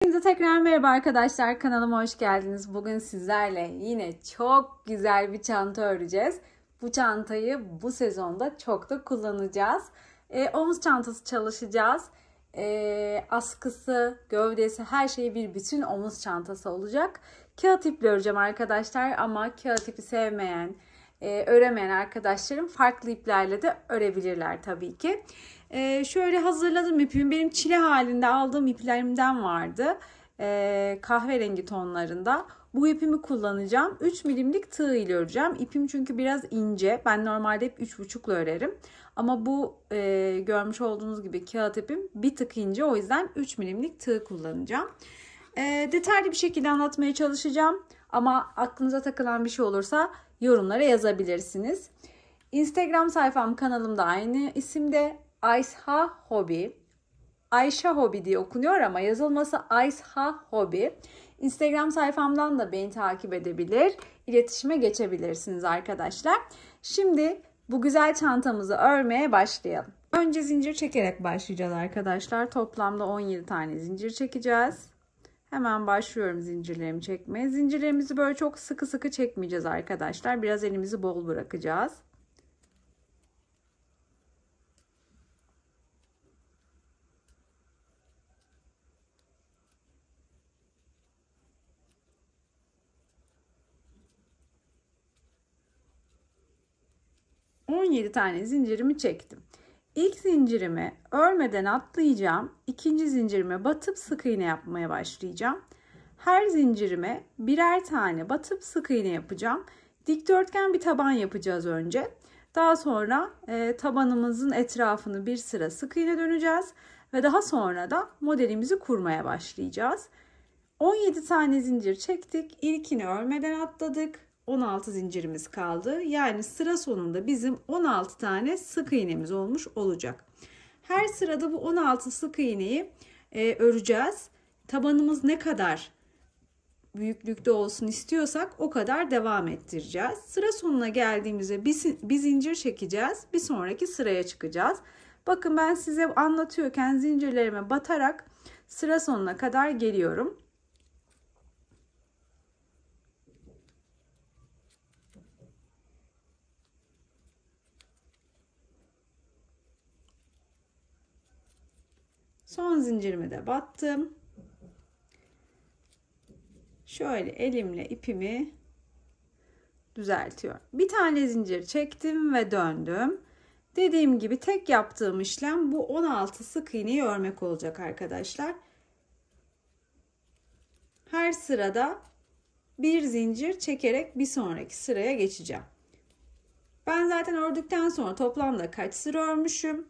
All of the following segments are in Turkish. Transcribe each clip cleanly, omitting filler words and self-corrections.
Hepinize tekrar merhaba arkadaşlar, kanalıma hoş geldiniz. Bugün sizlerle yine çok güzel bir çanta öreceğiz. Bu çantayı bu sezonda çok da kullanacağız. Omuz çantası çalışacağız. Askısı, gövdesi, her şeyi bir bütün omuz çantası olacak. Kağıt iple öreceğim arkadaşlar ama kağıt ipi sevmeyen, öremeyen arkadaşlarım farklı iplerle de örebilirler tabii ki. Şöyle hazırladım ipimi. Benim çile halinde aldığım iplerimden vardı. Kahverengi tonlarında. Bu ipimi kullanacağım. 3 milimlik tığ ile öreceğim. İpim çünkü biraz ince. Ben normalde hep 3,5 ile örerim. Ama bu görmüş olduğunuz gibi kağıt ipim bir tık ince. O yüzden 3 milimlik tığ kullanacağım. Detaylı bir şekilde anlatmaya çalışacağım. Ama aklınıza takılan bir şey olursa yorumlara yazabilirsiniz. Instagram sayfam, kanalımda aynı isimde. Aysha Hobby. Ayşe Hobby diye okunuyor ama yazılması Aysha Hobby. Instagram sayfamdan da beni takip edebilir, iletişime geçebilirsiniz arkadaşlar. Şimdi bu güzel çantamızı örmeye başlayalım. Önce zincir çekerek başlayacağız arkadaşlar. Toplamda 17 tane zincir çekeceğiz. Hemen başlıyorum zincirlerimi çekmeye. Zincirlerimizi böyle çok sıkı sıkı çekmeyeceğiz arkadaşlar. Biraz elimizi bol bırakacağız. ...17 tane zincirimi çektim. İlk zincirimi örmeden atlayacağım. İkinci zincirime batıp sık iğne yapmaya başlayacağım. Her zincirime birer tane batıp sık iğne yapacağım. Dikdörtgen bir taban yapacağız önce. Daha sonra tabanımızın etrafını bir sıra sık iğne döneceğiz. Ve daha sonra da modelimizi kurmaya başlayacağız. 17 tane zincir çektik. İlkini örmeden atladık. 16 zincirimiz kaldı. Yani sıra sonunda bizim 16 tane sık iğnemiz olmuş olacak. Her sırada bu 16 sık iğneyi öreceğiz. Tabanımız ne kadar büyüklükte olsun istiyorsak o kadar devam ettireceğiz. Sıra sonuna geldiğimizde bir zincir çekeceğiz. Bir sonraki sıraya çıkacağız. Bakın ben size anlatıyorken zincirlerime batarak sıra sonuna kadar geliyorum. Son zincirime de battım. Şöyle elimle ipimi düzeltiyorum. Bir tane zincir çektim ve döndüm. Dediğim gibi tek yaptığım işlem bu 16 sık iğneyi örmek olacak arkadaşlar. Her sırada bir zincir çekerek bir sonraki sıraya geçeceğim. Ben zaten ördükten sonra toplamda kaç sıra örmüşüm?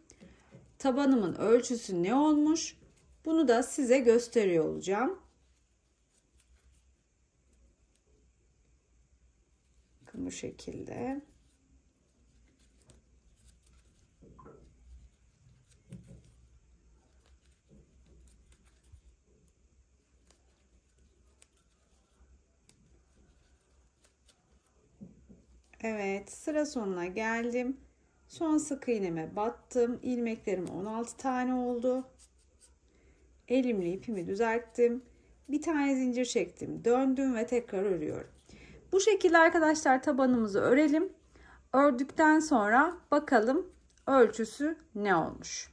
Tabanımın ölçüsü ne olmuş? Bunu da size gösteriyor olacağım. Bakın bu şekilde. Evet, sıra sonuna geldim. Son sık iğneme battım. İlmeklerim 16 tane oldu. Elimle ipimi düzelttim. Bir tane zincir çektim. Döndüm ve tekrar örüyorum. Bu şekilde arkadaşlar tabanımızı örelim. Ördükten sonra bakalım ölçüsü ne olmuş.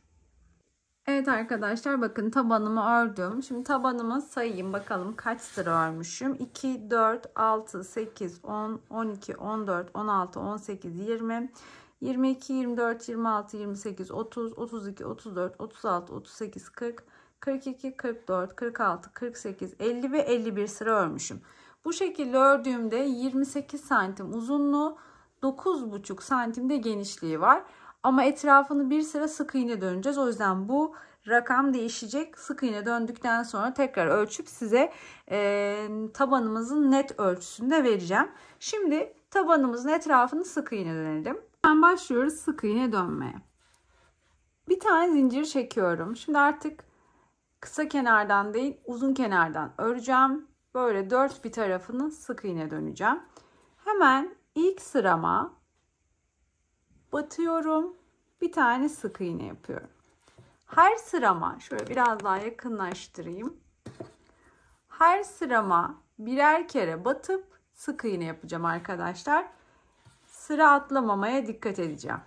Evet arkadaşlar, bakın tabanımı ördüm. Şimdi tabanımı sayayım bakalım kaç sıra örmüşüm. 2, 4, 6, 8, 10, 12, 14, 16, 18, 20, 22, 24, 26, 28, 30, 32, 34, 36, 38, 40, 42, 44, 46, 48, 50 ve 51 sıra örmüşüm. Bu şekilde ördüğümde 28 santim uzunluğu, 9,5 santim de genişliği var. Ama etrafını bir sıra sık iğne döneceğiz. O yüzden bu rakam değişecek. Sık iğne döndükten sonra tekrar ölçüp size tabanımızın net ölçüsünü de vereceğim. Şimdi tabanımızın etrafını sık iğne dönelim. Hemen başlıyoruz sık iğne dönmeye. Bir tane zincir çekiyorum. Şimdi artık kısa kenardan değil, uzun kenardan öreceğim. Böyle dört bir tarafını sık iğne döneceğim. Hemen ilk sırama batıyorum. Bir tane sık iğne yapıyorum. Her sırama şöyle biraz daha yakınlaştırayım. Her sırama birer kere batıp sık iğne yapacağım arkadaşlar. Sıra atlamamaya dikkat edeceğim.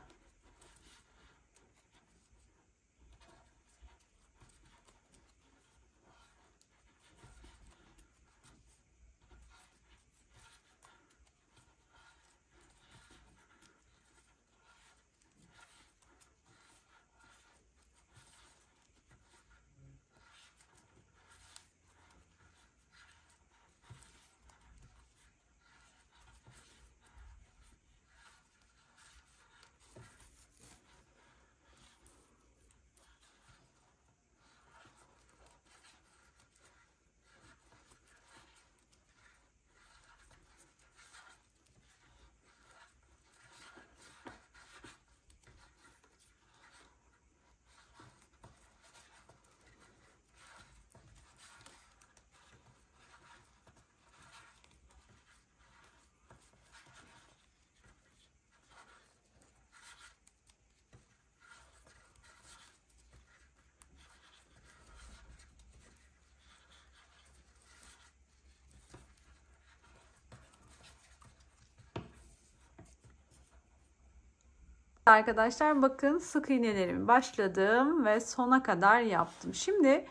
Arkadaşlar bakın sık iğnelerimi başladım ve sona kadar yaptım. Şimdi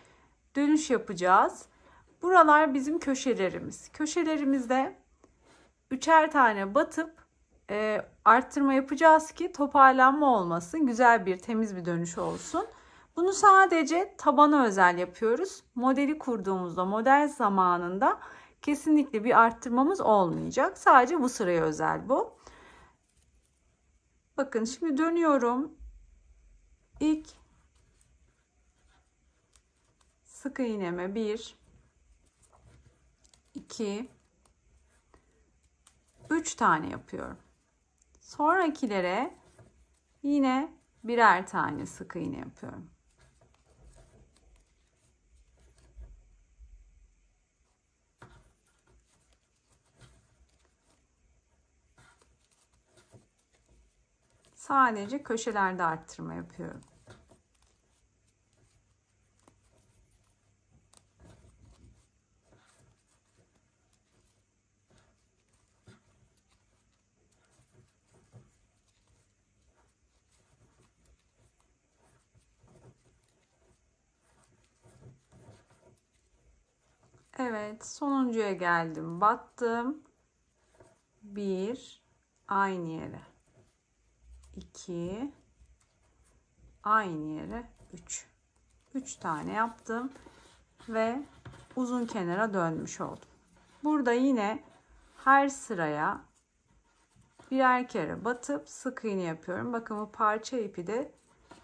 dönüş yapacağız. Buralar bizim köşelerimiz. Köşelerimizde üçer tane batıp arttırma yapacağız ki toparlanma olmasın. Güzel bir temiz bir dönüş olsun. Bunu sadece tabana özel yapıyoruz. Modeli kurduğumuzda model zamanında kesinlikle bir arttırmamız olmayacak. Sadece bu sıraya özel bu. Bakın şimdi dönüyorum. İlk sık iğneme 1 2 3 tane yapıyorum. Sonrakilere yine birer tane sık iğne yapıyorum. Sadece köşelerde arttırma yapıyorum. Evet, sonuncuya geldim. Battım. 1 aynı yere. 2 aynı yere. 3 tane yaptım ve uzun kenara dönmüş oldum. Burada yine her sıraya birer kere batıp sık iğne yapıyorum. Bakın bu parça ipi de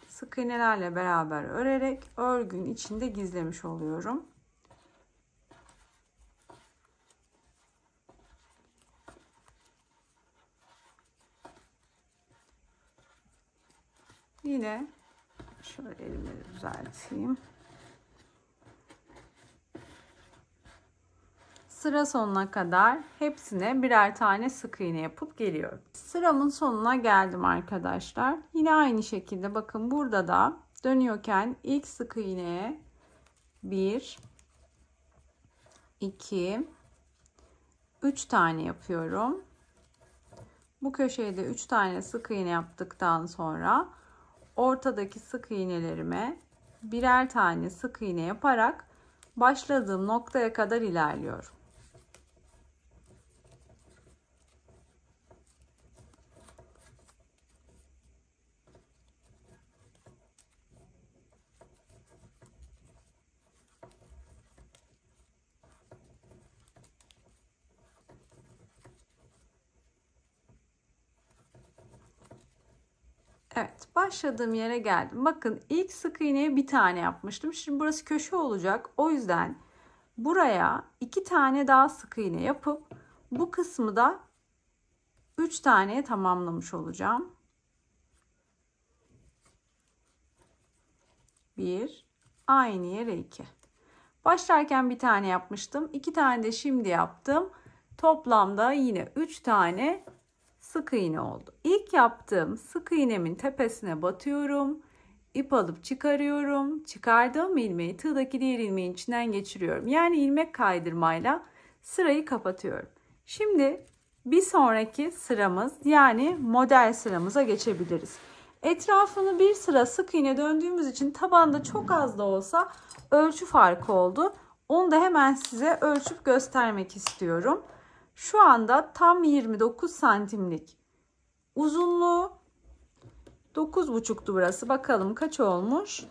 sık iğnelerle beraber örerek örgünün içinde gizlemiş oluyorum. Yine şöyle elimleri düzelteyim. Sıra sonuna kadar hepsine birer tane sık iğne yapıp geliyorum. Sıramın sonuna geldim arkadaşlar. Yine aynı şekilde bakın burada da dönüyorken ilk sık iğneye 1 2 3 tane yapıyorum. Bu köşeye de 3 tane sık iğne yaptıktan sonra ortadaki sık iğnelerime birer tane sık iğne yaparak başladığım noktaya kadar ilerliyorum. Evet, başladığım yere geldim. Bakın ilk sık iğneye bir tane yapmıştım. Şimdi burası köşe olacak. O yüzden buraya 2 tane daha sık iğne yapıp bu kısmı da 3 taneye tamamlamış olacağım. 1 aynı yere 2. Başlarken bir tane yapmıştım. 2 tane de şimdi yaptım. Toplamda yine 3 tane sık iğne oldu. İlk yaptığım sık iğnemin tepesine batıyorum. ip alıp çıkarıyorum. Çıkardığım ilmeği tığdaki diğer ilmeğin içinden geçiriyorum. Yani ilmek kaydırmayla sırayı kapatıyorum. Şimdi bir sonraki sıramız yani model sıramıza geçebiliriz. Etrafını bir sıra sık iğne döndüğümüz için tabanda çok az da olsa ölçü farkı oldu. Onu da hemen size ölçüp göstermek istiyorum. Şu anda tam 29 santimlik uzunluğu, 9,5'tu burası. Bakalım kaç olmuş?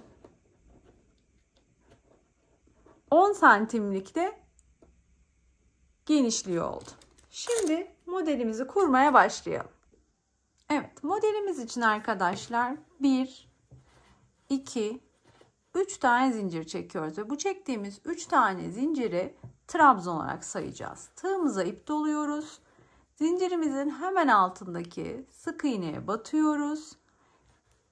10 santimlik de genişliği oldu. Şimdi modelimizi kurmaya başlayalım. Evet, modelimiz için arkadaşlar 1, 2, 3 tane zincir çekiyoruz ve bu çektiğimiz 3 tane zinciri trabzan olarak sayacağız. Tığımıza ip doluyoruz. Zincirimizin hemen altındaki sık iğneye batıyoruz.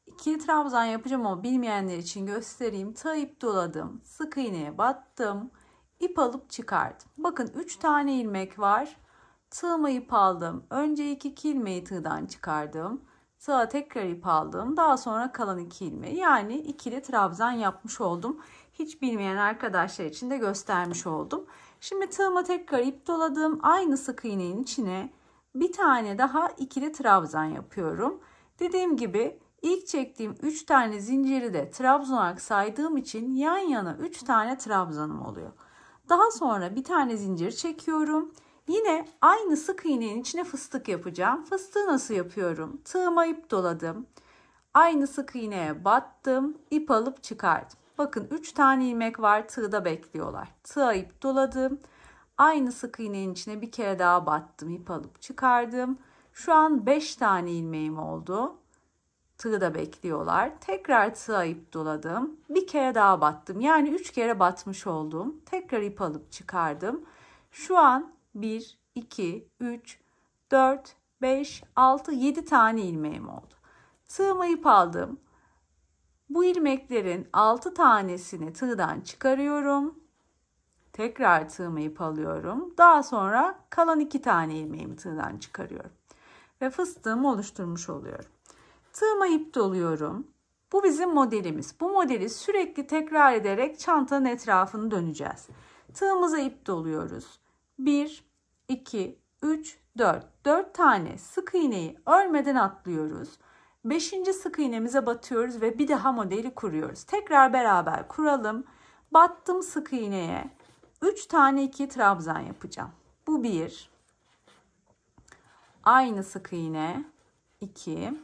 İkili trabzan yapacağım ama bilmeyenler için göstereyim. Tığ ip doladım. Sık iğneye battım. İp alıp çıkardım. Bakın 3 tane ilmek var. Tığıma ip aldım. Önce iki ilmeği tığdan çıkardım. Tığa tekrar ip aldım. Daha sonra kalan 2 ilmeği. Yani ikili trabzan yapmış oldum. Hiç bilmeyen arkadaşlar için de göstermiş oldum. Şimdi tığıma tekrar ip doladım. Aynı sık iğnenin içine bir tane daha ikili trabzan yapıyorum. Dediğim gibi ilk çektiğim 3 tane zinciri de trabzan olarak saydığım için yan yana 3 tane trabzanım oluyor. Daha sonra bir tane zincir çekiyorum. Yine aynı sık iğnenin içine fıstık yapacağım. Fıstığı nasıl yapıyorum? Tığıma ip doladım. Aynı sık iğneye battım. İp alıp çıkardım. Bakın 3 tane ilmek var, tığda bekliyorlar. Tığa ip doladım. Aynı sık iğnenin içine bir kere daha battım. İp alıp çıkardım. Şu an 5 tane ilmeğim oldu. Tığda bekliyorlar. Tekrar tığa ip doladım. Bir kere daha battım. Yani 3 kere batmış oldum. Tekrar ip alıp çıkardım. Şu an 1, 2, 3, 4, 5, 6, 7 tane ilmeğim oldu. Tığıma ip aldım. Bu ilmeklerin 6 tanesini tığdan çıkarıyorum. Tekrar tığıma ip alıyorum. Daha sonra kalan 2 tane ilmeğimi tığdan çıkarıyorum. Ve fıstığımı oluşturmuş oluyorum. Tığıma ip doluyorum. Bu bizim modelimiz. Bu modeli sürekli tekrar ederek çantanın etrafını döneceğiz. Tığımıza ip doluyoruz. 1, 2, 3, 4. 4 tane sık iğneyi örmeden atlıyoruz. 5. sık iğnemize batıyoruz ve bir daha modeli kuruyoruz. Tekrar beraber kuralım. Battım sık iğneye. 3 tane 2 trabzan yapacağım. Bu 1. Aynı sık iğne. 2.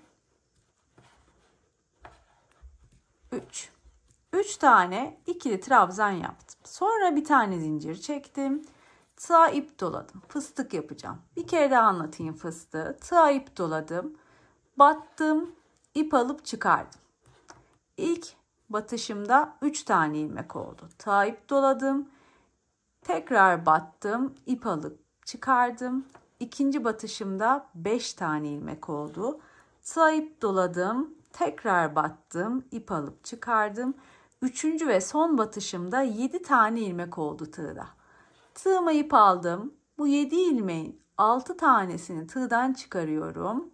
3. 3 tane ikili trabzan yaptım. Sonra bir tane zincir çektim. Tığa ip doladım. Fıstık yapacağım. Bir kere daha anlatayım fıstığı. Tığa ip doladım. Battım. İp alıp çıkardım. İlk batışımda 3 tane ilmek oldu. Tığa ip doladım. Tekrar battım. İp alıp çıkardım. İkinci batışımda 5 tane ilmek oldu. Tığa ip doladım. Tekrar battım. İp alıp çıkardım. Üçüncü ve son batışımda 7 tane ilmek oldu tığda. Tığıma ip aldım. Bu 7 ilmeğin 6 tanesini tığdan çıkarıyorum.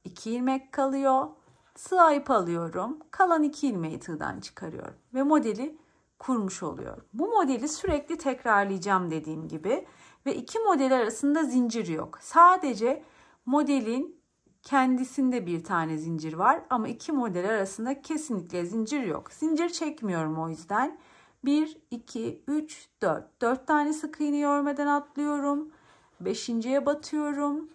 2 ilmek kalıyor. Tığa ip alıyorum. Kalan 2 ilmeği tığdan çıkarıyorum. Ve modeli kurmuş oluyorum. Bu modeli sürekli tekrarlayacağım dediğim gibi. Ve iki model arasında zincir yok. Sadece modelin kendisinde bir tane zincir var. Ama iki model arasında kesinlikle zincir yok. Zincir çekmiyorum o yüzden. 1, 2, 3, 4. 4 tane sık iğneyi örmeden atlıyorum. 5.'ye batıyorum.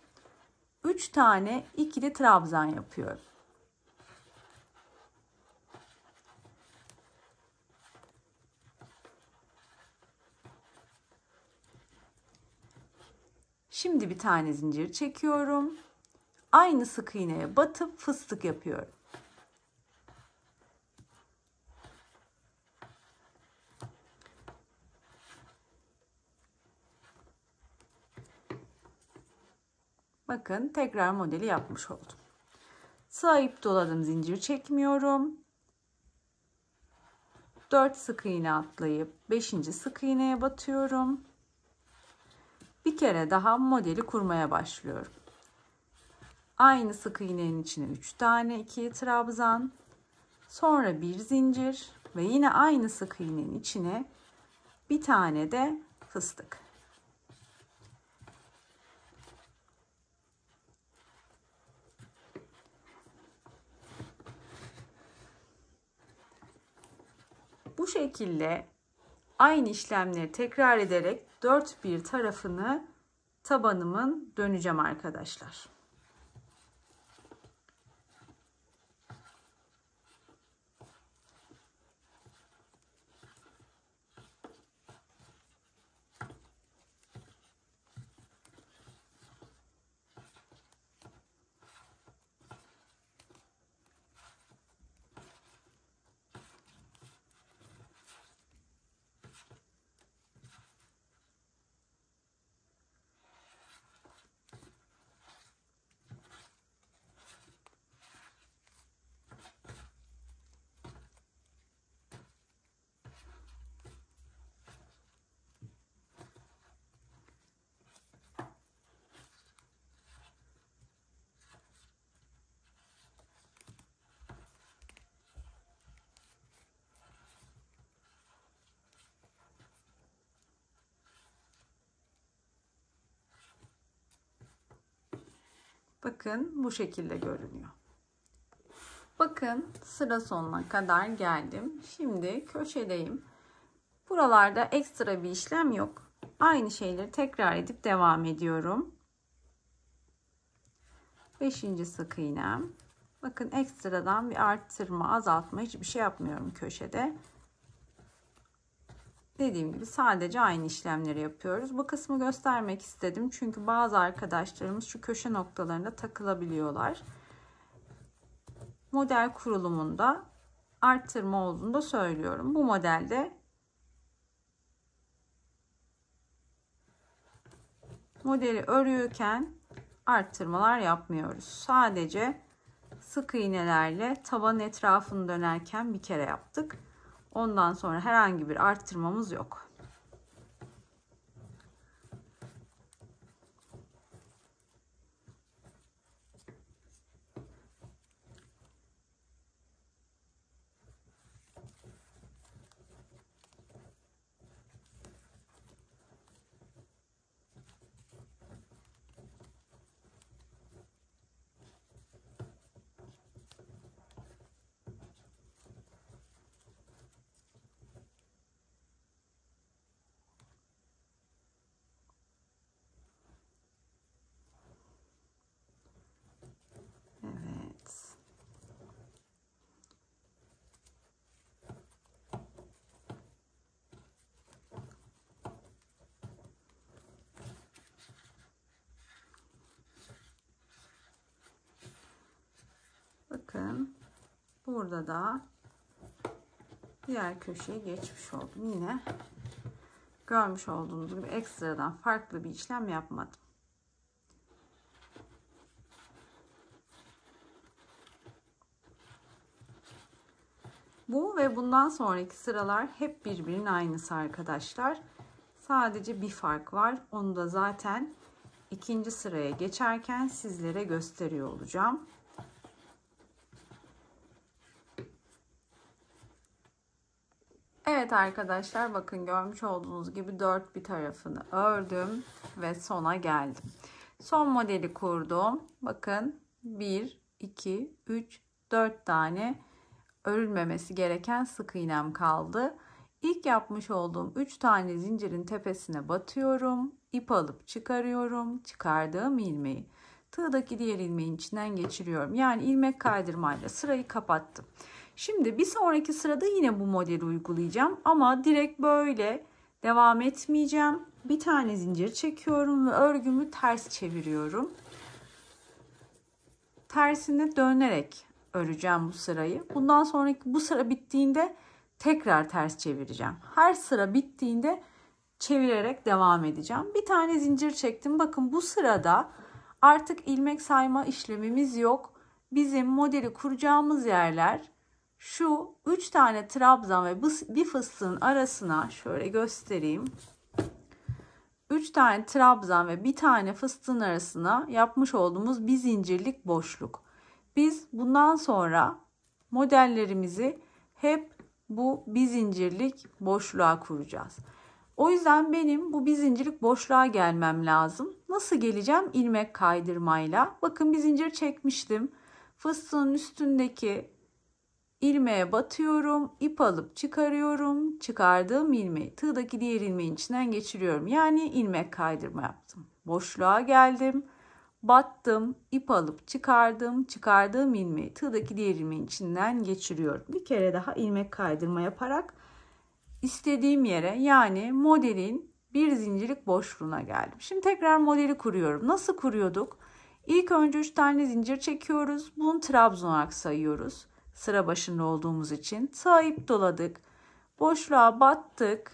3 tane ikili trabzan yapıyorum. Şimdi bir tane zincir çekiyorum. Aynı sık iğneye batıp fıstık yapıyorum. Bakın tekrar modeli yapmış oldum. Sığa ip doladım, zincir çekmiyorum. 4 sık iğne atlayıp 5. sık iğneye batıyorum. Bir kere daha modeli kurmaya başlıyorum. Aynı sık iğnenin içine 3 tane ikili trabzan. Sonra bir zincir ve yine aynı sık iğnenin içine bir tane de fıstık. Bu şekilde aynı işlemleri tekrar ederek dört bir tarafını tabanımın döneceğim arkadaşlar. Bakın bu şekilde görünüyor. Bakın sıra sonuna kadar geldim. Şimdi köşedeyim. Buralarda ekstra bir işlem yok. Aynı şeyleri tekrar edip devam ediyorum. 5. sık iğnem. Bakın ekstradan bir arttırma, azaltma hiçbir şey yapmıyorum köşede. Dediğim gibi sadece aynı işlemleri yapıyoruz. Bu kısmı göstermek istedim. Çünkü bazı arkadaşlarımız şu köşe noktalarında takılabiliyorlar. Model kurulumunda arttırma olduğunu da söylüyorum. Bu modelde modeli örüyorken arttırmalar yapmıyoruz. Sadece sık iğnelerle tabanın etrafını dönerken bir kere yaptık. Ondan sonra herhangi bir arttırmamız yok. Bakın burada da diğer köşeye geçmiş oldum. Yine görmüş olduğunuz gibi ekstradan farklı bir işlem yapmadım. Bu ve bundan sonraki sıralar hep birbirinin aynısı arkadaşlar. Sadece bir fark var. Onu da zaten ikinci sıraya geçerken sizlere gösteriyor olacağım. Evet arkadaşlar, bakın görmüş olduğunuz gibi dört bir tarafını ördüm ve sona geldim. Son modeli kurdum. Bakın 1, 2, 3, 4 tane örülmemesi gereken sık iğnem kaldı. İlk yapmış olduğum 3 tane zincirin tepesine batıyorum. İp alıp çıkarıyorum. Çıkardığım ilmeği tığdaki diğer ilmeğin içinden geçiriyorum. Yani ilmek kaydırmayla sırayı kapattım. Şimdi bir sonraki sırada yine bu modeli uygulayacağım ama direkt böyle devam etmeyeceğim. Bir tane zincir çekiyorum ve örgümü ters çeviriyorum. Tersine dönerek öreceğim bu sırayı. Bundan sonraki bu sıra bittiğinde tekrar ters çevireceğim. Her sıra bittiğinde çevirerek devam edeceğim. Bir tane zincir çektim. Bakın bu sırada artık ilmek sayma işlemimiz yok. Bizim modeli kuracağımız yerler şu 3 tane trabzan ve bir fıstığın arasına şöyle göstereyim. 3 tane trabzan ve bir tane fıstığın arasına yapmış olduğumuz bir zincirlik boşluk. Biz bundan sonra modellerimizi hep bu bir zincirlik boşluğa kuracağız. O yüzden benim bu bir zincirlik boşluğa gelmem lazım. Nasıl geleceğim? İlmek kaydırmayla. Bakın bir zincir çekmiştim. Fıstığın üstündeki ilmeğe batıyorum. İp alıp çıkarıyorum. Çıkardığım ilmeği tığdaki diğer ilmeğin içinden geçiriyorum. Yani ilmek kaydırma yaptım. Boşluğa geldim. Battım. İp alıp çıkardım. Çıkardığım ilmeği tığdaki diğer ilmeğin içinden geçiriyorum. Bir kere daha ilmek kaydırma yaparak istediğim yere, yani modelin bir zincirlik boşluğuna geldim. Şimdi tekrar modeli kuruyorum. Nasıl kuruyorduk? İlk önce 3 tane zincir çekiyoruz. Bunu trabzan olarak sayıyoruz. Sıra başında olduğumuz için. Sığa ip doladık. Boşluğa battık.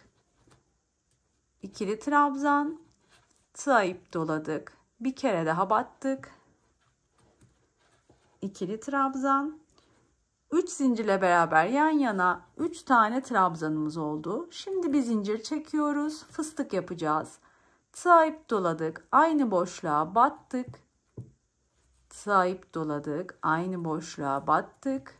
İkili trabzan. Sığa ip doladık. Bir kere daha battık. İkili trabzan. 3 zincirle beraber yan yana 3 tane trabzanımız oldu. Şimdi bir zincir çekiyoruz. Fıstık yapacağız. Sığa ip doladık. Aynı boşluğa battık. Sığa ip doladık. Aynı boşluğa battık.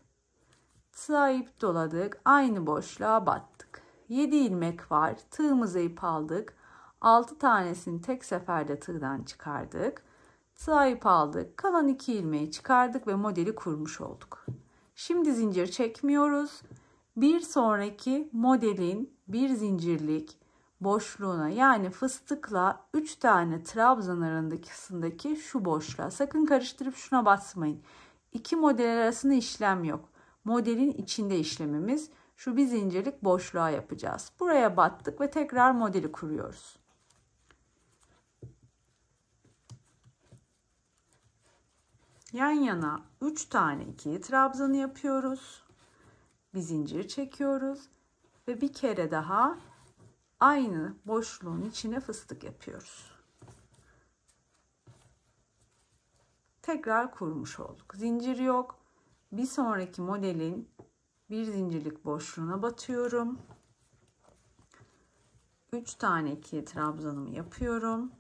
Sığa ip doladık. Aynı boşluğa battık. 7 ilmek var. Tığımıza ip aldık. 6 tanesini tek seferde tığdan çıkardık. Sığa ip aldık. Kalan 2 ilmeği çıkardık ve modeli kurmuş olduk. Şimdi zincir çekmiyoruz. Bir sonraki modelin bir zincirlik boşluğuna, yani fıstıkla 3 tane trabzan arasındaki şu boşluğa, sakın karıştırıp şuna basmayın. İki model arasında işlem yok. Modelin içinde işlemimiz, şu bir zincirlik boşluğa yapacağız. Buraya battık ve tekrar modeli kuruyoruz. Yan yana 3 tane ikili trabzanı yapıyoruz. Bir zincir çekiyoruz ve bir kere daha aynı boşluğun içine fıstık yapıyoruz. Tekrar kurmuş olduk. Zincir yok. Bir sonraki modelin bir zincirlik boşluğuna batıyorum. 3 tane ikili trabzanımı yapıyorum.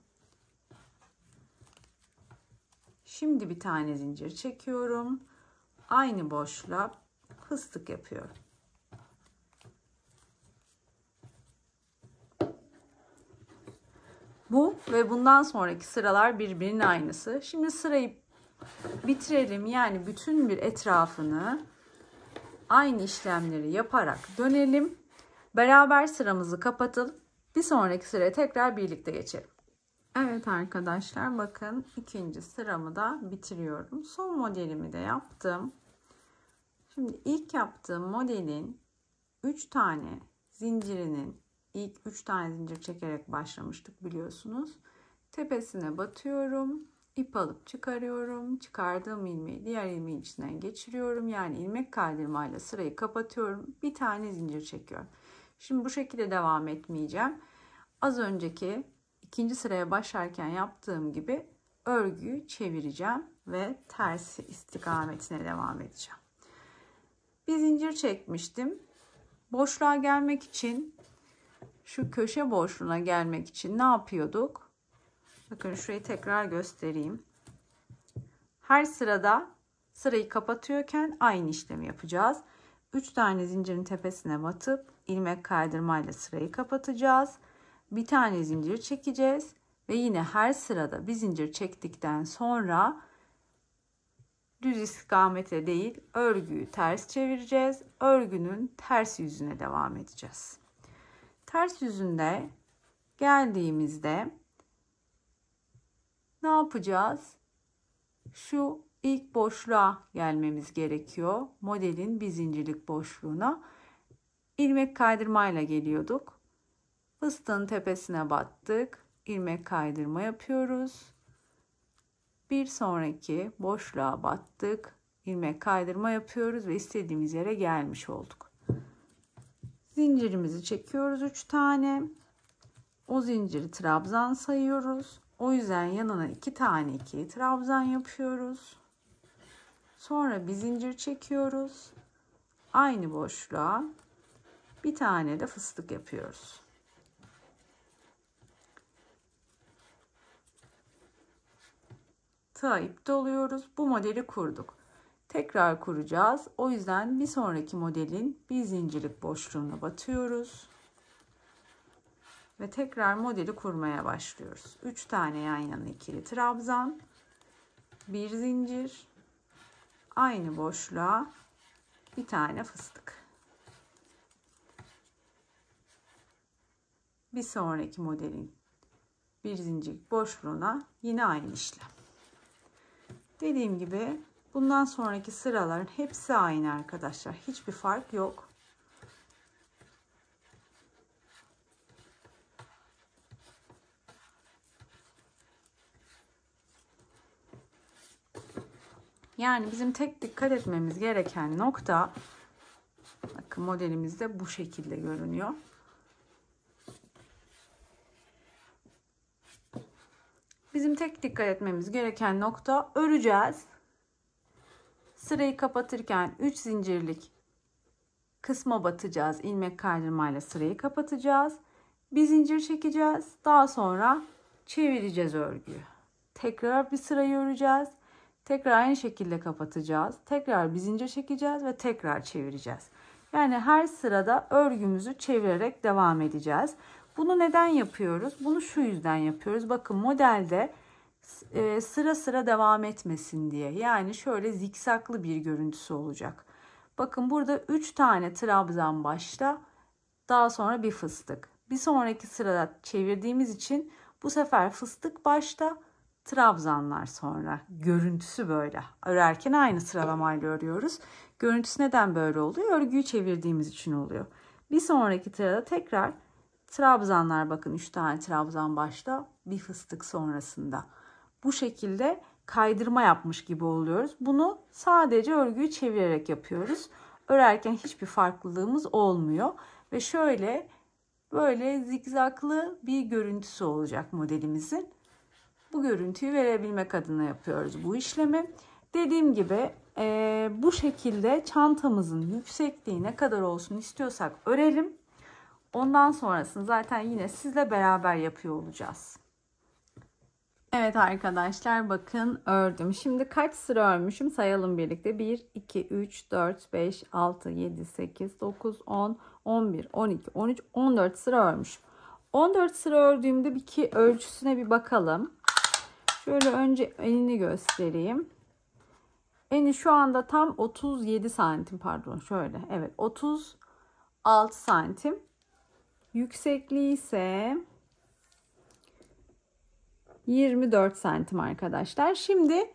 Şimdi bir tane zincir çekiyorum. Aynı boşluğa fıstık yapıyorum. Bu ve bundan sonraki sıralar birbirinin aynısı. Şimdi sırayı bitirelim. Yani bütün bir etrafını aynı işlemleri yaparak dönelim. Beraber sıramızı kapatalım. Bir sonraki sıraya tekrar birlikte geçelim. Evet arkadaşlar, bakın ikinci sıramı da bitiriyorum. Son modelimi de yaptım. Şimdi ilk yaptığım modelin 3 tane zincirinin, ilk 3 tane zincir çekerek başlamıştık biliyorsunuz. Tepesine batıyorum. İp alıp çıkarıyorum. Çıkardığım ilmeği diğer ilmeğin içinden geçiriyorum. Yani ilmek kaydırmayla sırayı kapatıyorum. Bir tane zincir çekiyorum. Şimdi bu şekilde devam etmeyeceğim. Az önceki ikinci sıraya başlarken yaptığım gibi örgüyü çevireceğim ve ters istikametine devam edeceğim. Bir zincir çekmiştim. Boşluğa gelmek için, şu köşe boşluğuna gelmek için ne yapıyorduk? Bakın şurayı tekrar göstereyim. Her sırada sırayı kapatıyorken aynı işlemi yapacağız. 3 tane zincirin tepesine batıp ilmek kaydırmayla sırayı kapatacağız. Bir tane zincir çekeceğiz ve yine her sırada bir zincir çektikten sonra düz istikamete değil, örgüyü ters çevireceğiz. Örgünün ters yüzüne devam edeceğiz. Ters yüzünde geldiğimizde ne yapacağız? Şu ilk boşluğa gelmemiz gerekiyor. Modelin bir zincirlik boşluğuna ilmek kaydırmayla geliyorduk. Fıstığın tepesine battık. İlmek kaydırma yapıyoruz. Bir sonraki boşluğa battık. İlmek kaydırma yapıyoruz ve istediğimiz yere gelmiş olduk. Zincirimizi çekiyoruz 3 tane. O zinciri trabzan sayıyoruz. O yüzden yanına 2 tane ikili trabzan yapıyoruz. Sonra bir zincir çekiyoruz. Aynı boşluğa bir tane de fıstık yapıyoruz. Tığa ip doluyoruz. Bu modeli kurduk. Tekrar kuracağız. O yüzden bir sonraki modelin bir zincirlik boşluğuna batıyoruz. Ve tekrar modeli kurmaya başlıyoruz. 3 tane yan yana ikili trabzan, bir zincir, aynı boşluğa bir tane fıstık. Bir sonraki modelin bir zincirlik boşluğuna yine aynı işlem. Dediğim gibi bundan sonraki sıraların hepsi aynı arkadaşlar. Hiçbir fark yok. Yani bizim tek dikkat etmemiz gereken nokta, bakın modelimiz de bu şekilde görünüyor. Bizim tek dikkat etmemiz gereken nokta, öreceğiz. Sırayı kapatırken 3 zincirlik kısma batacağız. İlmek kaydırmayla sırayı kapatacağız. Bir zincir çekeceğiz. Daha sonra çevireceğiz örgüyü. Tekrar bir sırayı öreceğiz. Tekrar aynı şekilde kapatacağız. Tekrar bir zincir çekeceğiz ve tekrar çevireceğiz. Yani her sırada örgümüzü çevirerek devam edeceğiz. Bunu neden yapıyoruz? Bunu şu yüzden yapıyoruz. Bakın modelde sıra sıra devam etmesin diye. Yani şöyle zikzaklı bir görüntüsü olacak. Bakın burada 3 tane trabzan başta, daha sonra bir fıstık. Bir sonraki sırada çevirdiğimiz için bu sefer fıstık başta, trabzanlar sonra. Görüntüsü böyle. Örerken aynı sıralamayla örüyoruz. Görüntüsü neden böyle oluyor? Örgüyü çevirdiğimiz için oluyor. Bir sonraki sırada tekrar trabzanlar, bakın 3 tane trabzan başta, bir fıstık sonrasında. Bu şekilde kaydırma yapmış gibi oluyoruz. Bunu sadece örgüyü çevirerek yapıyoruz. Örerken hiçbir farklılığımız olmuyor. Ve şöyle böyle zikzaklı bir görüntüsü olacak modelimizin. Bu görüntüyü verebilmek adına yapıyoruz bu işlemi. Dediğim gibi bu şekilde çantamızın yüksekliği ne kadar olsun istiyorsak örelim. Ondan sonrasını zaten yine sizle beraber yapıyor olacağız. Evet arkadaşlar, bakın ördüm. Şimdi kaç sıra örmüşüm sayalım birlikte. 1, 2, 3, 4, 5, 6, 7, 8, 9, 10, 11, 12, 13, 14 sıra örmüşüm. 14 sıra ördüğümde bir ölçüsüne bir bakalım. Şöyle önce enini göstereyim. Eni şu anda tam 37 santim, pardon şöyle. Evet, 36 santim. Yüksekliği ise 24 santim arkadaşlar. Şimdi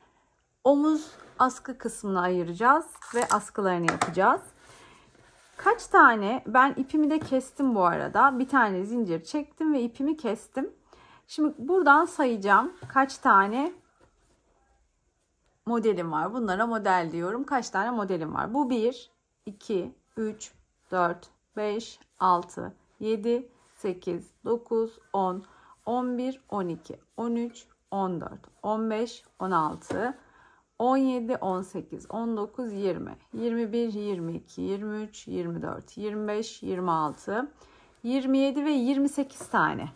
omuz askı kısmını ayıracağız ve askılarını yapacağız. Kaç tane, ben ipimi de kestim bu arada. Bir tane zincir çektim ve ipimi kestim. Şimdi buradan sayacağım kaç tane modelim var. Bunlara model diyorum. Kaç tane modelim var? Bu 1, 2, 3, 4, 5, 6, 7, 8, 9, 10, 11, 12, 13, 14, 15, 16, 17, 18, 19, 20, 21, 22, 23, 24, 25, 26, 27 ve 28 tane.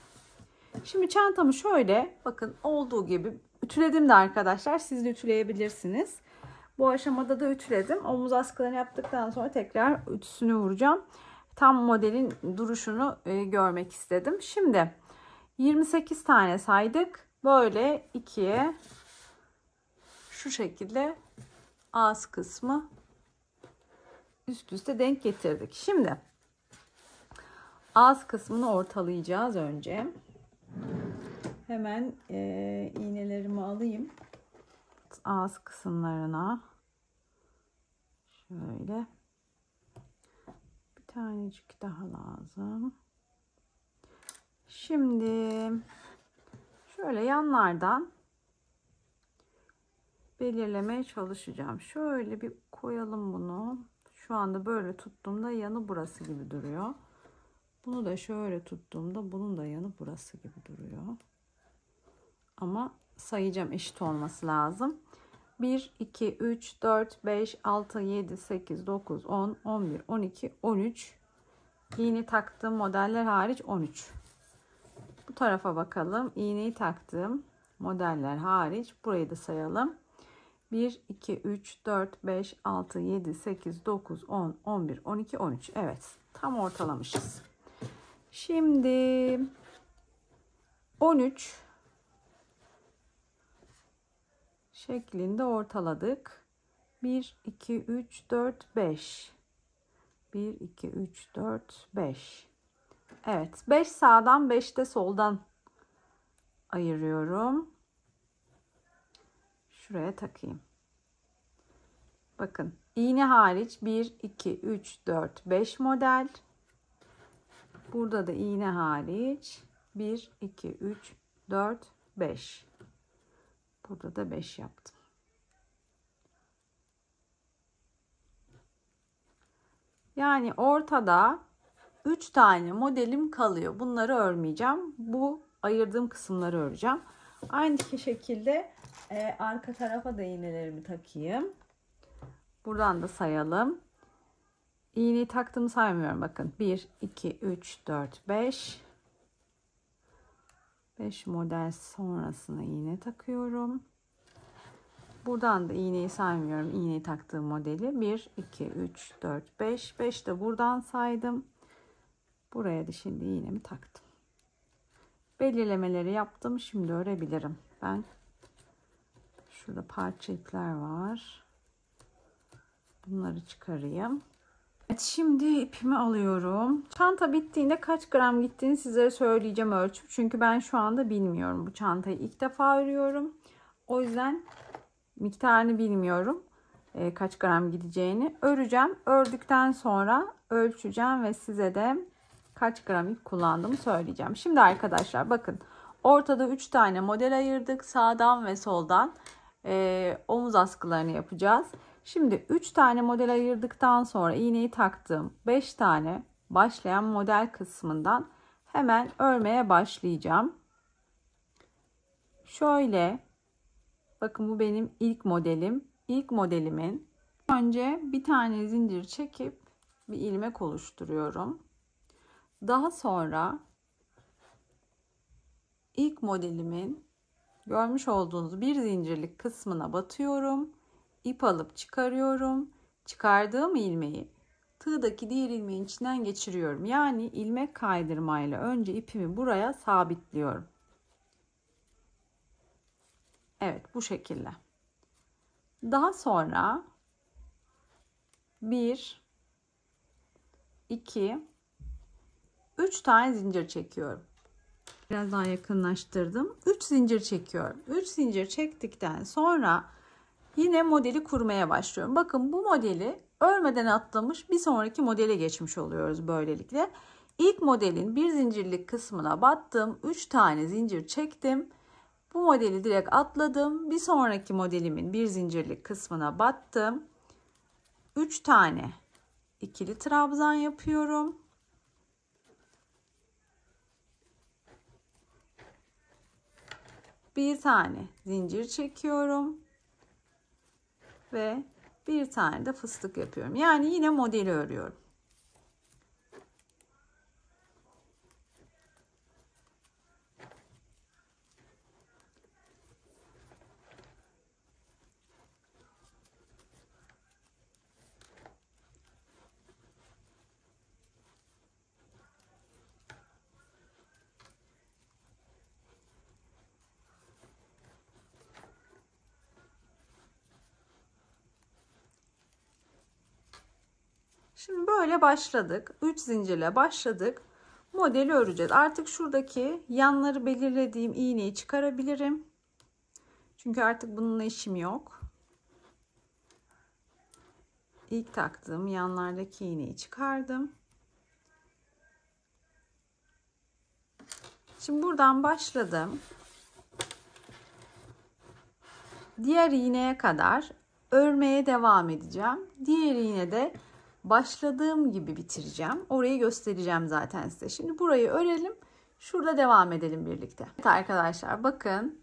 Şimdi çantamı şöyle bakın olduğu gibi ütüledim de arkadaşlar. Siz de ütüleyebilirsiniz. Bu aşamada da ütüledim. Omuz askılarını yaptıktan sonra tekrar ütüsünü vuracağım. Tam modelin duruşunu görmek istedim. Şimdi 28 tane saydık. Böyle ikiye şu şekilde ağız kısmı üst üste denk getirdik. Şimdi ağız kısmını ortalayacağız önce. Hemen iğnelerimi alayım. Ağız kısımlarına şöyle bir tanecik daha lazım. Şimdi şöyle yanlardan belirlemeye çalışacağım. Şöyle bir koyalım bunu. Şu anda böyle tuttuğumda yanı burası gibi duruyor. Bunu da şöyle tuttuğumda bunun da yanı burası gibi duruyor. Ama sayacağım, eşit olması lazım. 1, 2, 3, 4, 5, 6, 7, 8, 9, 10, 11, 12, 13. İğne taktığım modeller hariç 13. Bu tarafa bakalım. İğneyi taktığım modeller hariç burayı da sayalım. 1, 2, 3, 4, 5, 6, 7, 8, 9, 10, 11, 12, 13. Evet. Tam ortalamışız. Şimdi 13 şeklinde ortaladık. 1, 2, 3, 4, 5. 1, 2, 3, 4, 5. Evet. 5 sağdan 5 de soldan ayırıyorum. Şuraya takayım. Bakın. İğne hariç 1, 2, 3, 4, 5 model. Burada da iğne hariç 1, 2, 3, 4, 5. Burada da 5 yaptım. Yani ortada 3 tane modelim kalıyor. Bunları örmeyeceğim. Bu ayırdığım kısımları öreceğim. Aynı şekilde arka tarafa da iğnelerimi takayım. Buradan da sayalım. İğneyi taktığımı saymıyorum. Bakın 1, 2, 3, 4, 5. 5 model sonrasına iğne takıyorum. Buradan da iğneyi saymıyorum. İğneyi taktığım modeli 1, 2, 3, 4, 5. 5 de buradan saydım. Buraya da şimdi iğnemi taktım. Belirlemeleri yaptım. Şimdi örebilirim. Ben şurada parça ipler var. Bunları çıkarayım. Evet, şimdi ipimi alıyorum. Çanta bittiğinde kaç gram gittiğini sizlere söyleyeceğim ölçüp. Çünkü ben şu anda bilmiyorum. Bu çantayı ilk defa örüyorum. O yüzden miktarını bilmiyorum. Kaç gram gideceğini. Öreceğim. Ördükten sonra ölçeceğim ve size de kaç gram ip kullandığımı söyleyeceğim. Şimdi arkadaşlar bakın. Ortada 3 tane model ayırdık. Sağdan ve soldan omuz askılarını yapacağız. Şimdi 3 tane model ayırdıktan sonra iğneyi taktım. 5 tane başlayan model kısmından hemen örmeye başlayacağım. Şöyle bakın, bu benim ilk modelim. İlk modelimin önce bir tane zincir çekip bir ilmek oluşturuyorum. Daha sonra ilk modelimin görmüş olduğunuz bir zincirlik kısmına batıyorum. İp alıp çıkarıyorum. Çıkardığım ilmeği tığdaki diğer ilmeğin içinden geçiriyorum. Yani ilmek kaydırmayla önce ipimi buraya sabitliyorum. Evet, bu şekilde. Daha sonra 1, 2, 3 tane zincir çekiyorum. Biraz daha yakınlaştırdım. 3 zincir çekiyorum. 3 zincir çektikten sonra yine modeli kurmaya başlıyorum. Bakın, bu modeli örmeden atlamış bir sonraki modele geçmiş oluyoruz böylelikle. İlk modelin bir zincirlik kısmına battım. 3 tane zincir çektim. Bu modeli direkt atladım. Bir sonraki modelimin bir zincirlik kısmına battım. 3 tane ikili trabzan yapıyorum. Bir tane zincir çekiyorum. Ve bir tane de fıstık yapıyorum. Yani yine modeli örüyorum. Şimdi böyle başladık. 3 zincirle başladık. Modeli öreceğiz. Artık şuradaki yanları belirlediğim iğneyi çıkarabilirim. Çünkü artık bununla işim yok. İlk taktığım yanlardaki iğneyi çıkardım. Şimdi buradan başladım. Diğer iğneye kadar örmeye devam edeceğim. Diğer iğnede başladığım gibi bitireceğim. Orayı göstereceğim zaten size. Şimdi burayı örelim. Şurada devam edelim birlikte. Evet arkadaşlar, bakın.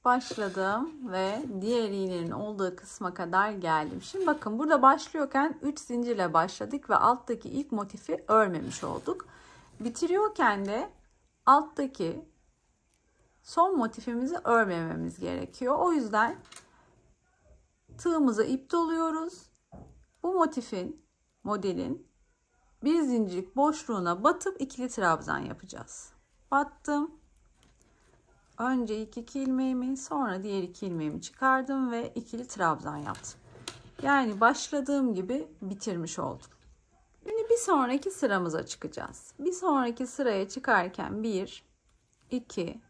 Başladım ve diğer iğnenin olduğu kısma kadar geldim. Şimdi bakın, burada başlıyorken 3 zincirle başladık ve alttaki ilk motifi örmemiş olduk. Bitiriyorken de alttaki son motifimizi örmememiz gerekiyor. O yüzden tığımıza ip doluyoruz. Bu modelin bir zincirlik boşluğuna batıp ikili trabzan yapacağız. Battım. Önce ilk 2 ilmeğimi, sonra diğer 2 ilmeğimi çıkardım ve ikili trabzan yaptım. Yani başladığım gibi bitirmiş oldum. Şimdi bir sonraki sıramıza çıkacağız. Bir sonraki sıraya çıkarken 1, 2,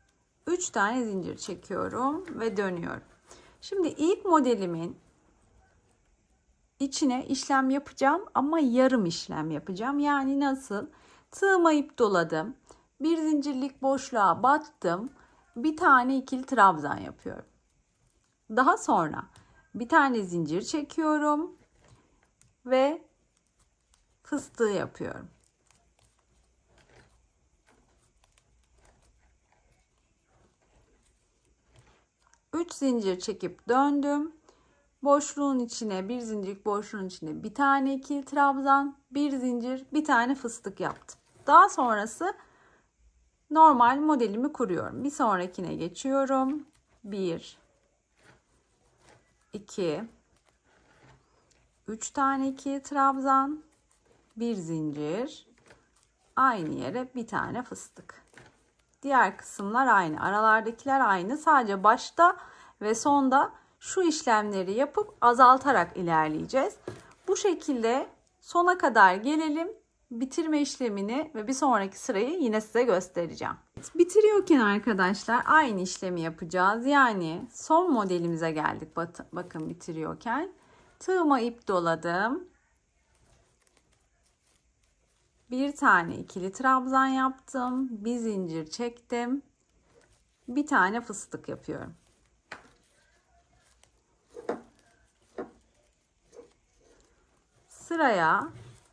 3 tane zincir çekiyorum ve dönüyorum. Şimdi ilk modelimin içine işlem yapacağım ama yarım işlem yapacağım. Yani nasıl? Tığıma ip doladım. Bir zincirlik boşluğa battım. Bir tane ikili trabzan yapıyorum. Daha sonra bir tane zincir çekiyorum ve fıstığı yapıyorum. Üç zincir çekip döndüm. Boşluğun içine, bir zincirlik boşluğun içine bir tane ikili trabzan, bir zincir, bir tane fıstık yaptım. Daha sonrası normal modelimi kuruyorum. Bir sonrakine geçiyorum. 1, 2, 3 tane ikili trabzan, bir zincir, aynı yere bir tane fıstık. Diğer kısımlar aynı. Aralardakiler aynı. Sadece başta ve sonda şu işlemleri yapıp azaltarak ilerleyeceğiz. Bu şekilde sona kadar gelelim. Bitirme işlemini ve bir sonraki sırayı yine size göstereceğim. Bitiriyorken arkadaşlar aynı işlemi yapacağız. Yani son modelimize geldik. Bakın bitiriyorken. Tığıma ip doladım. Bir tane ikili trabzan yaptım. Bir zincir çektim. Bir tane fıstık yapıyorum. Sıraya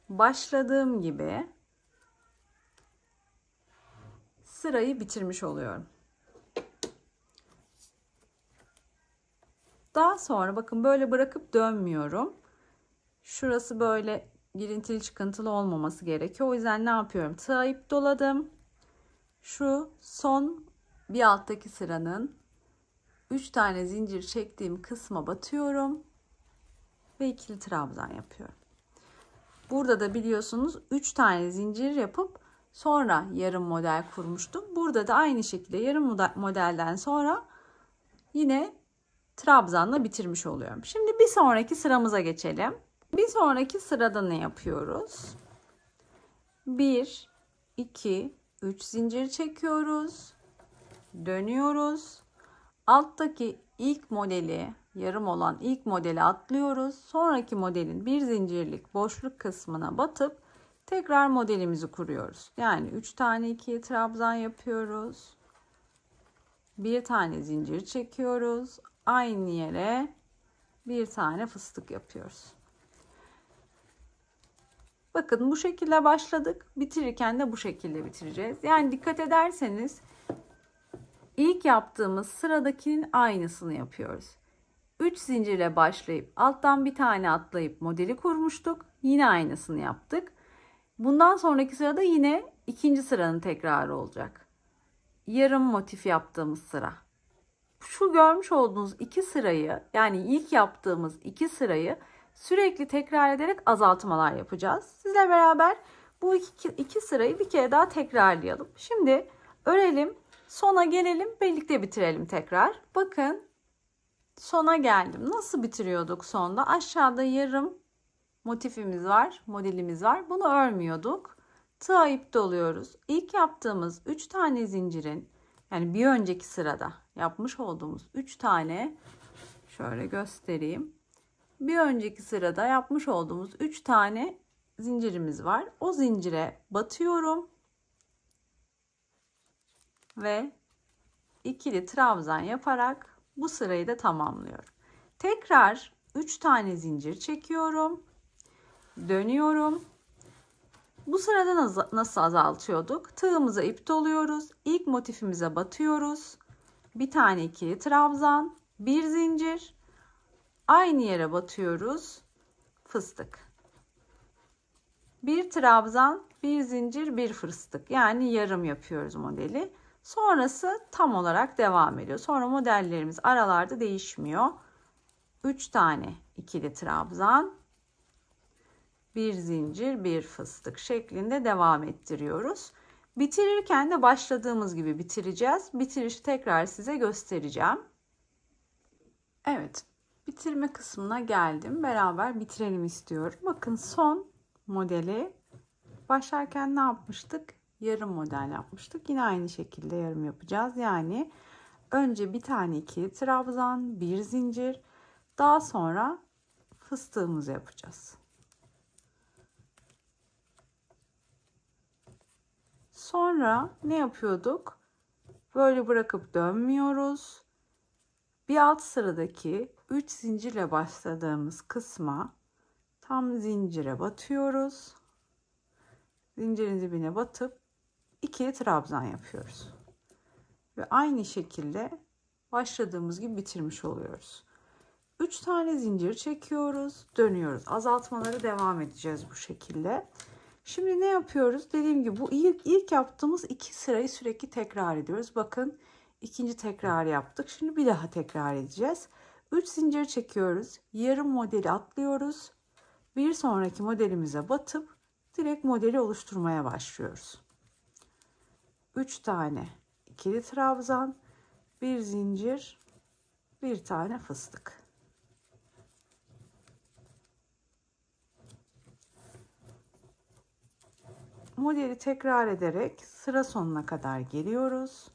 başladığım gibi sırayı bitirmiş oluyorum. Daha sonra bakın böyle bırakıp dönmüyorum. Şurası böyle girintili çıkıntılı olmaması gerekiyor. O yüzden ne yapıyorum? Tığa ip doladım. Şu son bir alttaki sıranın 3 tane zincir çektiğim kısma batıyorum ve ikili trabzan yapıyorum. Burada da biliyorsunuz 3 tane zincir yapıp sonra yarım model kurmuştum. Burada da aynı şekilde yarım modelden sonra yine trabzanla bitirmiş oluyorum. Şimdi bir sonraki sıramıza geçelim. Bir sonraki sırada ne yapıyoruz? 1, 2, 3 zincir çekiyoruz. Dönüyoruz. Alttaki ilk modeli, yarım olan ilk modeli atlıyoruz. Sonraki modelin bir zincirlik boşluk kısmına batıp tekrar modelimizi kuruyoruz. Yani 3 tane ikili trabzan yapıyoruz. Bir tane zincir çekiyoruz. Aynı yere bir tane fıstık yapıyoruz. Bakın bu şekilde başladık. Bitirirken de bu şekilde bitireceğiz. Yani dikkat ederseniz ilk yaptığımız sıradakinin aynısını yapıyoruz. 3 zincirle başlayıp alttan bir tane atlayıp modeli kurmuştuk. Yine aynısını yaptık. Bundan sonraki sırada yine ikinci sıranın tekrarı olacak. Yarım motif yaptığımız sıra. Şu görmüş olduğunuz iki sırayı, yani ilk yaptığımız iki sırayı sürekli tekrar ederek azaltmalar yapacağız. Sizle beraber bu iki sırayı bir kere daha tekrarlayalım. Şimdi örelim, sona gelelim, birlikte bitirelim tekrar. Bakın sona geldim. Nasıl bitiriyorduk sonda? Aşağıda yarım motifimiz var, modelimiz var. Bunu örmüyorduk. Tığa ip doluyoruz. İlk yaptığımız 3 tane zincirin, yani bir önceki sırada yapmış olduğumuz 3 tane, şöyle göstereyim. Bir önceki sırada yapmış olduğumuz 3 tane zincirimiz var. O zincire batıyorum ve ikili trabzan yaparak bu sırayı da tamamlıyorum. Tekrar 3 tane zincir çekiyorum. Dönüyorum. Bu sırada nasıl azaltıyorduk? Tığımıza ip doluyoruz. İlk motifimize batıyoruz. Bir tane ikili trabzan, bir zincir. Aynı yere batıyoruz. Fıstık. Bir trabzan, bir zincir, bir fıstık. Yani yarım yapıyoruz modeli. Sonrası tam olarak devam ediyor. Sonra modellerimiz aralarda değişmiyor. 3 tane ikili trabzan, bir zincir, bir fıstık şeklinde devam ettiriyoruz. Bitirirken de başladığımız gibi bitireceğiz. Bitirişi tekrar size göstereceğim. Evet, bitirme kısmına geldim. Beraber bitirelim istiyorum. Bakın son modeli başlarken ne yapmıştık? Yarım model yapmıştık. Yine aynı şekilde yarım yapacağız. Yani önce bir tane ikili trabzan, bir zincir, daha sonra fıstığımızı yapacağız. Sonra ne yapıyorduk? Böyle bırakıp dönmüyoruz. Bir alt sıradaki 3 zincirle başladığımız kısma tam zincire batıyoruz. Zincirin dibine batıp ikili trabzan yapıyoruz. Ve aynı şekilde başladığımız gibi bitirmiş oluyoruz. 3 tane zincir çekiyoruz, dönüyoruz. Azaltmaları devam edeceğiz bu şekilde. Şimdi ne yapıyoruz? Dediğim gibi bu ilk yaptığımız 2 sırayı sürekli tekrar ediyoruz. Bakın ikinci tekrar yaptık. Şimdi bir daha tekrar edeceğiz. 3 zincir çekiyoruz. Yarım modeli atlıyoruz. Bir sonraki modelimize batıp direkt modeli oluşturmaya başlıyoruz. 3 tane ikili trabzan, bir zincir, bir tane fıstık. Modeli tekrar ederek sıra sonuna kadar geliyoruz.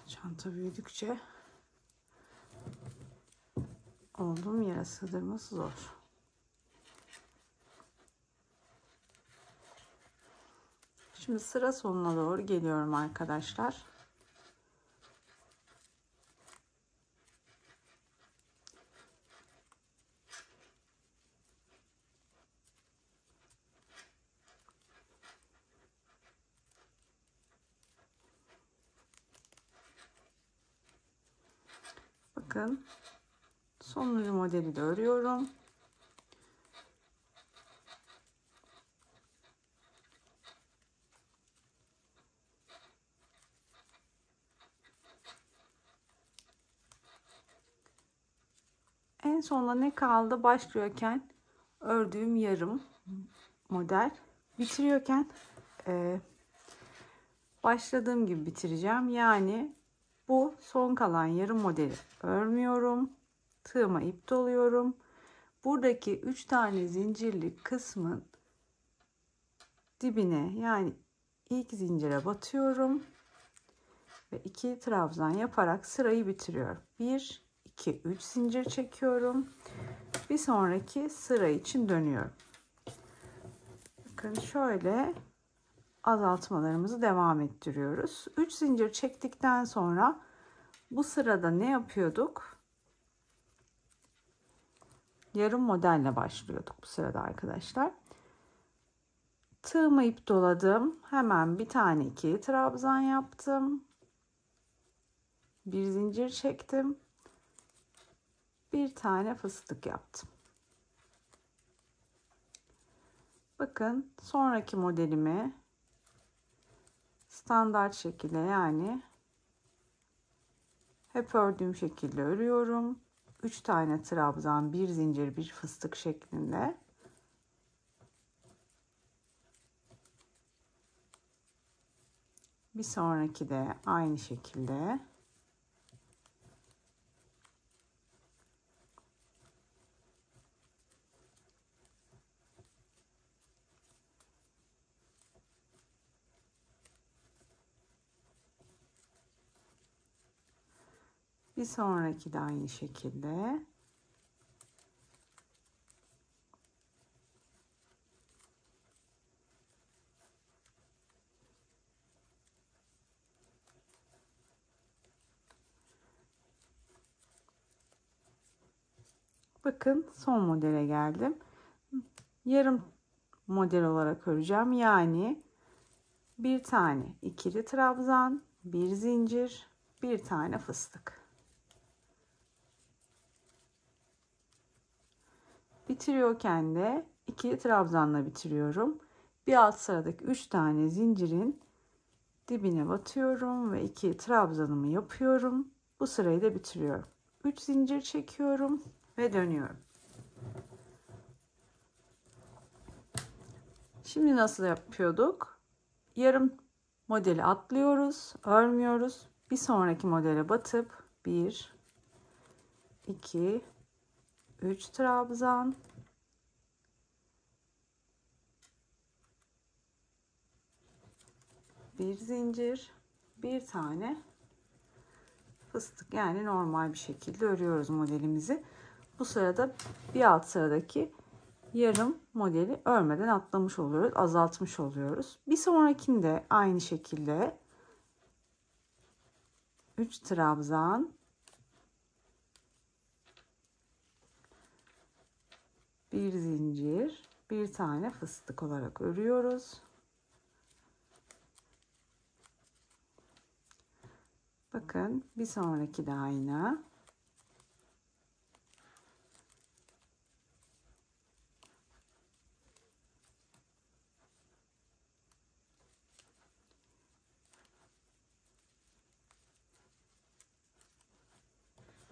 Çanta büyüdükçe olduğum yere sığdırması zor. Şimdi sıra sonuna doğru geliyorum arkadaşlar. Bakın sonuncu modeli de örüyorum. En sonunda ne kaldı? Başlıyorken ördüğüm yarım model. Bitiriyorken başladığım gibi bitireceğim. Yani bu son kalan yarım modeli örmüyorum. Tığıma ip doluyorum. Buradaki 3 tane zincirli kısmın dibine yani ilk zincire batıyorum. Ve 2 trabzan yaparak sırayı bitiriyorum. 1, 2, 3 zincir çekiyorum. Bir sonraki sıra için dönüyorum. Bakın şöyle azaltmalarımızı devam ettiriyoruz. 3 zincir çektikten sonra bu sırada ne yapıyorduk? Yarım modelle başlıyorduk bu sırada arkadaşlar. Tığıma ip doladım. Hemen bir tane ikili trabzan yaptım. Bir zincir çektim. Bir tane fıstık yaptım. Bakın sonraki modelimi standart şekilde yani hep ördüğüm şekilde örüyorum. 3 tane trabzan, bir zincir, bir fıstık şeklinde. Bir sonraki de aynı şekilde. Bir sonraki de aynı şekilde. Bakın son modele geldim. Yarım model olarak öreceğim. Yani bir tane ikili trabzan, bir zincir, bir tane fıstık. Bitiriyorken de ikili trabzanla bitiriyorum. Bir alt sıradaki 3 tane zincirin dibine batıyorum ve ikili trabzanımı yapıyorum. Bu sırayı da bitiriyorum. 3 zincir çekiyorum ve dönüyorum. Şimdi nasıl yapıyorduk? Yarım modeli atlıyoruz, örmüyoruz. Bir sonraki modele batıp 1, 2, 3 trabzan, bir zincir, bir tane fıstık, yani normal bir şekilde örüyoruz modelimizi. Bu sırada bir alt sıradaki yarım modeli örmeden atlamış oluyoruz, azaltmış oluyoruz. Bir sonrakinde aynı şekilde 3 trabzan, bir zincir, bir tane fıstık olarak örüyoruz. Bakın bir sonraki de aynı.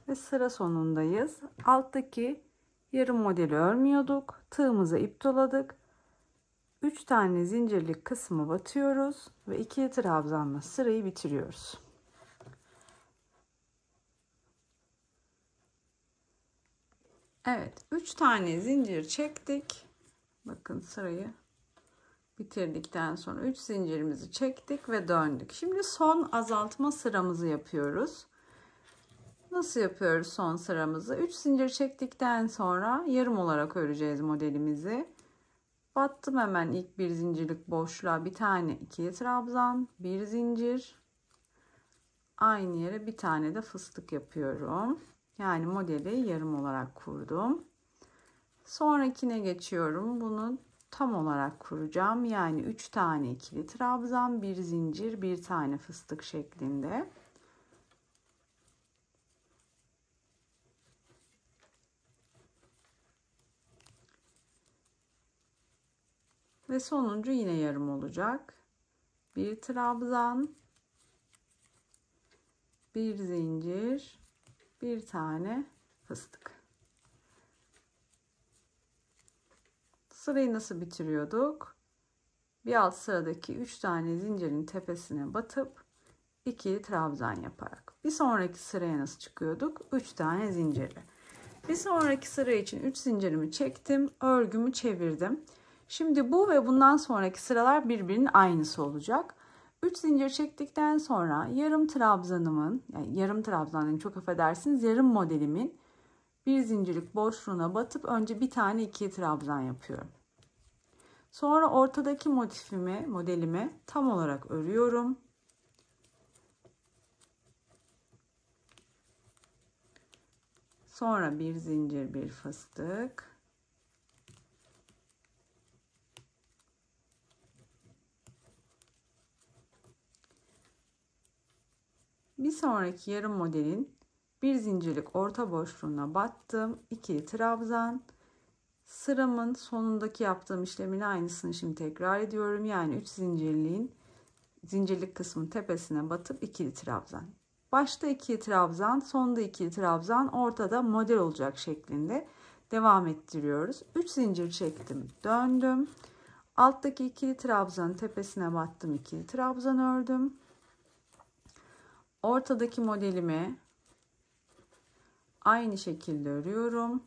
Ve sıra sonundayız. Alttaki yarım modeli örmüyorduk. Tığımıza ip doladık. 3 tane zincirlik kısmı batıyoruz ve ikili trabzanla sırayı bitiriyoruz. Evet, 3 tane zincir çektik. Bakın sırayı bitirdikten sonra 3 zincirimizi çektik ve döndük. Şimdi son azaltma sıramızı yapıyoruz. Nasıl yapıyoruz son sıramızı? 3 zincir çektikten sonra yarım olarak öreceğiz modelimizi. Battım hemen ilk bir zincirlik boşluğa, bir tane ikili trabzan, bir zincir, aynı yere bir tane de fıstık yapıyorum. Yani modeli yarım olarak kurdum. Sonrakine geçiyorum. Bunu tam olarak kuracağım. Yani 3 tane ikili trabzan, bir zincir, bir tane fıstık şeklinde. Ve sonuncu yine yarım olacak. Bir trabzan, bir zincir, bir tane fıstık. Sırayı nasıl bitiriyorduk? Bir alt sıradaki 3 tane zincirin tepesine batıp ikili trabzan yaparak. Bir sonraki sıraya nasıl çıkıyorduk? 3 tane zincirle. Bir sonraki sıra için 3 zincirimi çektim, örgümü çevirdim. Şimdi bu ve bundan sonraki sıralar birbirinin aynısı olacak. 3 zincir çektikten sonra yarım trabzanımın, yani yarım trabzanın, çok affedersiniz, yarım modelimin bir zincirlik boşluğuna batıp önce bir tane ikili trabzan yapıyorum. Sonra ortadaki modelimi tam olarak örüyorum. Sonra bir zincir, bir fıstık. Bir sonraki yarım modelin bir zincirlik orta boşluğuna battım. İkili trabzan. Sıramın sonundaki yaptığım işlemin aynısını şimdi tekrar ediyorum. Yani 3 zincirlik kısmın tepesine batıp ikili trabzan. Başta ikili trabzan, sonda ikili trabzan, ortada model olacak şeklinde devam ettiriyoruz. 3 zincir çektim, döndüm. Alttaki ikili trabzanın tepesine battım, ikili trabzan ördüm. Ortadaki modelimi aynı şekilde örüyorum.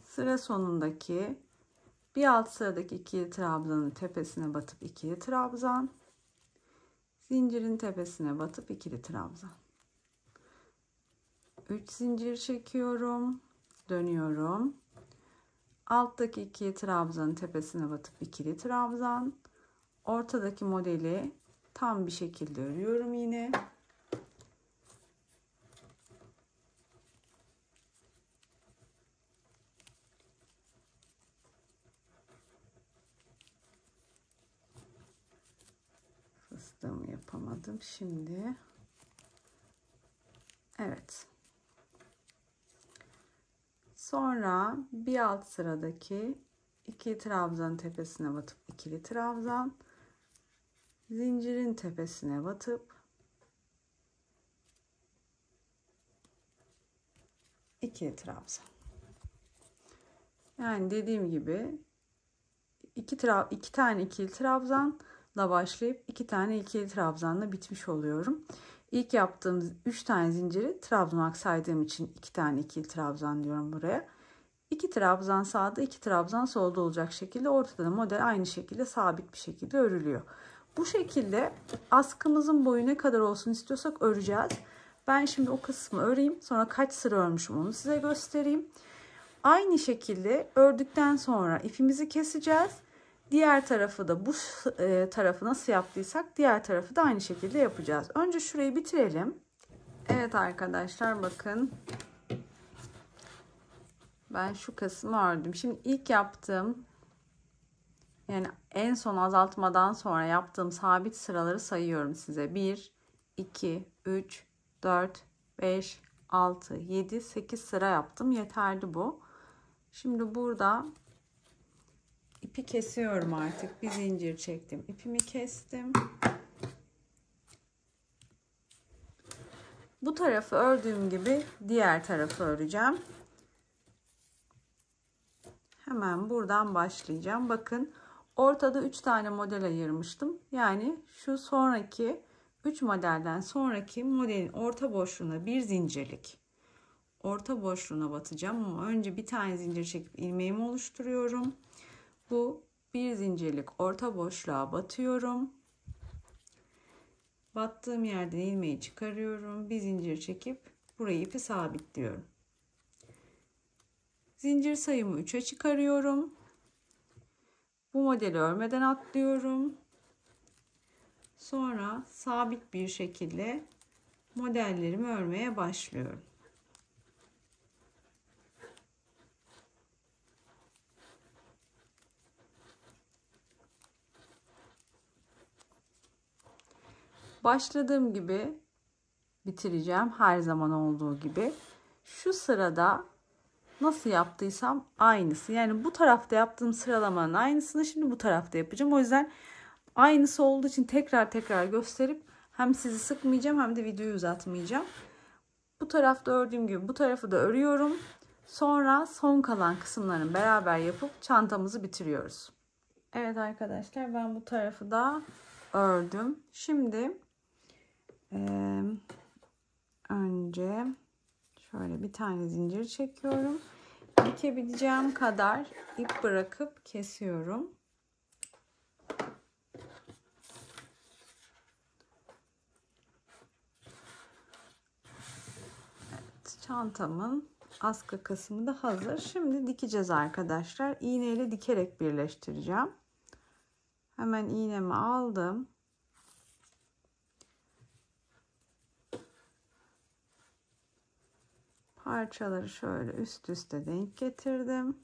Sıra sonundaki bir alt sıradaki ikili trabzanın tepesine batıp ikili trabzan, zincirin tepesine batıp ikili trabzan. 3 zincir çekiyorum. Dönüyorum. Alttaki ikili trabzanın tepesine batıp ikili trabzan. Ortadaki modeli tam bir şekilde örüyorum yine. Fıstığımı yapamadım şimdi. Evet. Sonra bir alt sıradaki ikili trabzanın tepesine batıp ikili trabzan, zincirin tepesine batıp ikili trabzan. Yani dediğim gibi iki tane ikili trabzanla başlayıp 2 tane ikili trabzanla bitmiş oluyorum. İlk yaptığım 3 tane zinciri trabzan saydığım için 2 tane ikili trabzan diyorum buraya. 2 trabzan sağda, 2 trabzan solda olacak şekilde ortada model aynı şekilde sabit bir şekilde örülüyor. Bu şekilde askımızın boyu ne kadar olsun istiyorsak öreceğiz. Ben şimdi o kısmı öreyim. Sonra kaç sıra örmüşüm onu size göstereyim. Aynı şekilde ördükten sonra ipimizi keseceğiz. Diğer tarafı da bu tarafı nasıl yaptıysak diğer tarafı da aynı şekilde yapacağız. Önce şurayı bitirelim. Evet arkadaşlar bakın. Ben şu kısmı ördüm. Şimdi ilk yaptığım yani en son azaltmadan sonra yaptığım sabit sıraları sayıyorum size. 1, 2, 3, 4, 5, 6, 7, 8 sıra yaptım. Yeterli bu. Şimdi burada ipi kesiyorum artık. Bir zincir çektim. İpimi kestim. Bu tarafı ördüğüm gibi diğer tarafı öreceğim. Hemen buradan başlayacağım. Bakın ortada 3 tane model ayırmıştım. Yani şu sonraki 3 modelden sonraki modelin orta boşluğuna bir zincirlik orta boşluğuna batacağım. Ama önce bir tane zincir çekip ilmeğimi oluşturuyorum. Bu bir zincirlik orta boşluğa batıyorum. Battığım yerden ilmeği çıkarıyorum. Bir zincir çekip burayı ipi sabitliyorum. Zincir sayımı 3'e çıkarıyorum. Bu modeli örmeden atlıyorum. Sonra sabit bir şekilde modellerimi örmeye başlıyorum. Başladığım gibi bitireceğim her zaman olduğu gibi. Şu sırada nasıl yaptıysam aynısı. Yani bu tarafta yaptığım sıralamanın aynısını şimdi bu tarafta yapacağım. O yüzden aynısı olduğu için tekrar gösterip hem sizi sıkmayacağım hem de videoyu uzatmayacağım. Bu tarafta ördüğüm gibi bu tarafı da örüyorum. Sonra son kalan kısımlarını beraber yapıp çantamızı bitiriyoruz. Evet arkadaşlar ben bu tarafı da ördüm. Şimdi önce şöyle bir tane zincir çekiyorum. Dikebileceğim kadar ip bırakıp kesiyorum. Evet, çantamın askı kısmı da hazır. Şimdi dikeceğiz arkadaşlar. İğneyle dikerek birleştireceğim. Hemen iğnemi aldım. Parçaları şöyle üst üste denk getirdim.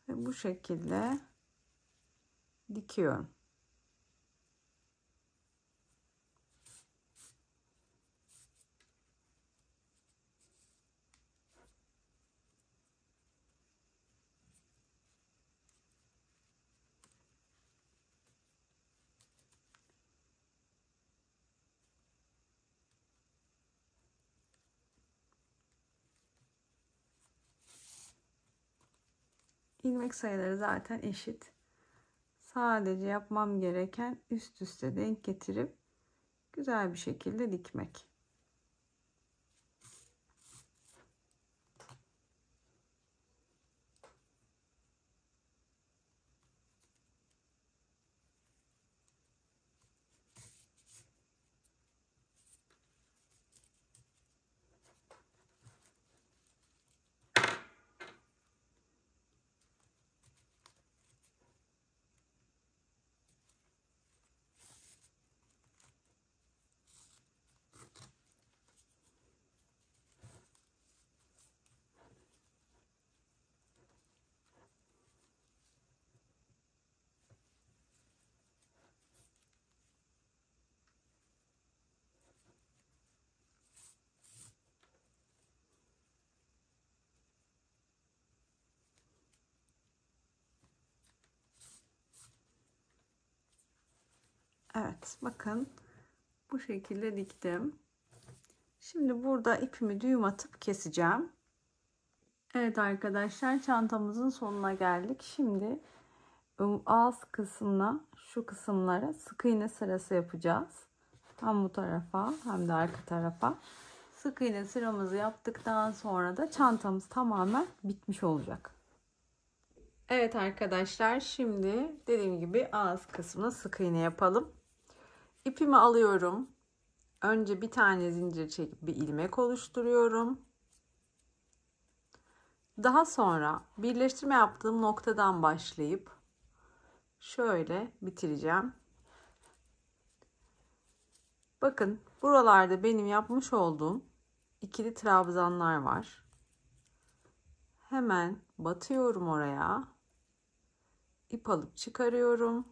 Ve bu şekilde dikiyorum. İlmek sayıları zaten eşit. Sadece yapmam gereken üst üste denk getirip güzel bir şekilde dikmek. Evet, bakın bu şekilde diktim. Şimdi burada ipimi düğüm atıp keseceğim. Evet arkadaşlar, çantamızın sonuna geldik. Şimdi ağız kısmına, şu kısımlara sık iğne sırası yapacağız. Hem bu tarafa hem de arka tarafa. Sık iğne sıramızı yaptıktan sonra da çantamız tamamen bitmiş olacak. Evet arkadaşlar, şimdi dediğim gibi ağız kısmına sık iğne yapalım. İpimi alıyorum. Önce bir tane zincir çekip bir ilmek oluşturuyorum. Daha sonra birleştirme yaptığım noktadan başlayıp şöyle bitireceğim. Bakın buralarda benim yapmış olduğum ikili trabzanlar var. Hemen batıyorum oraya. İp alıp çıkarıyorum.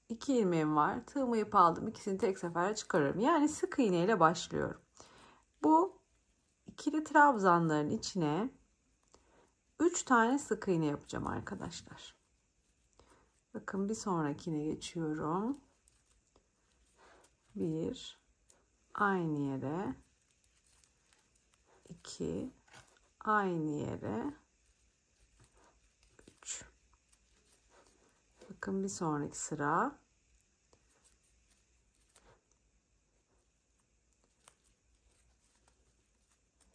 2 ilmeğim var. Tığımı ip aldım. İkisini tek seferde çıkarıyorum. Yani sık iğne ile başlıyorum. Bu ikili trabzanların içine 3 tane sık iğne yapacağım arkadaşlar. Bakın bir sonrakine geçiyorum. 1 aynı yere, 2 aynı yere, 3. Bakın bir sonraki sıra.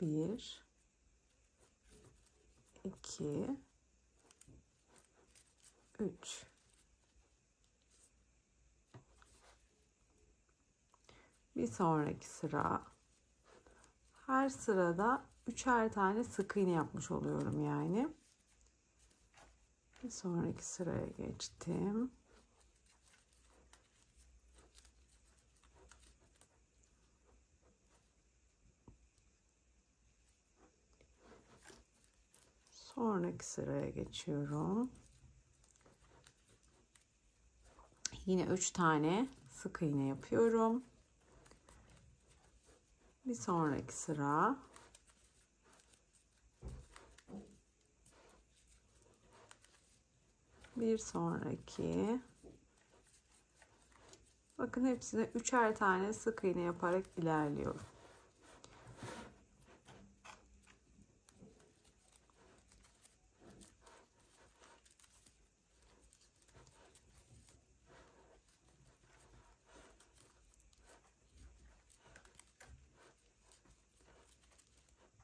Bir, iki, üç. Bir sonraki sıra. Her sırada üçer tane sık iğne yapmış oluyorum yani. Bir sonraki sıraya geçtim. Sonraki sıraya geçiyorum. Yine 3 tane sık iğne yapıyorum. Bir sonraki sıra. Bir sonraki. Bakın hepsine üçer tane sık iğne yaparak ilerliyorum.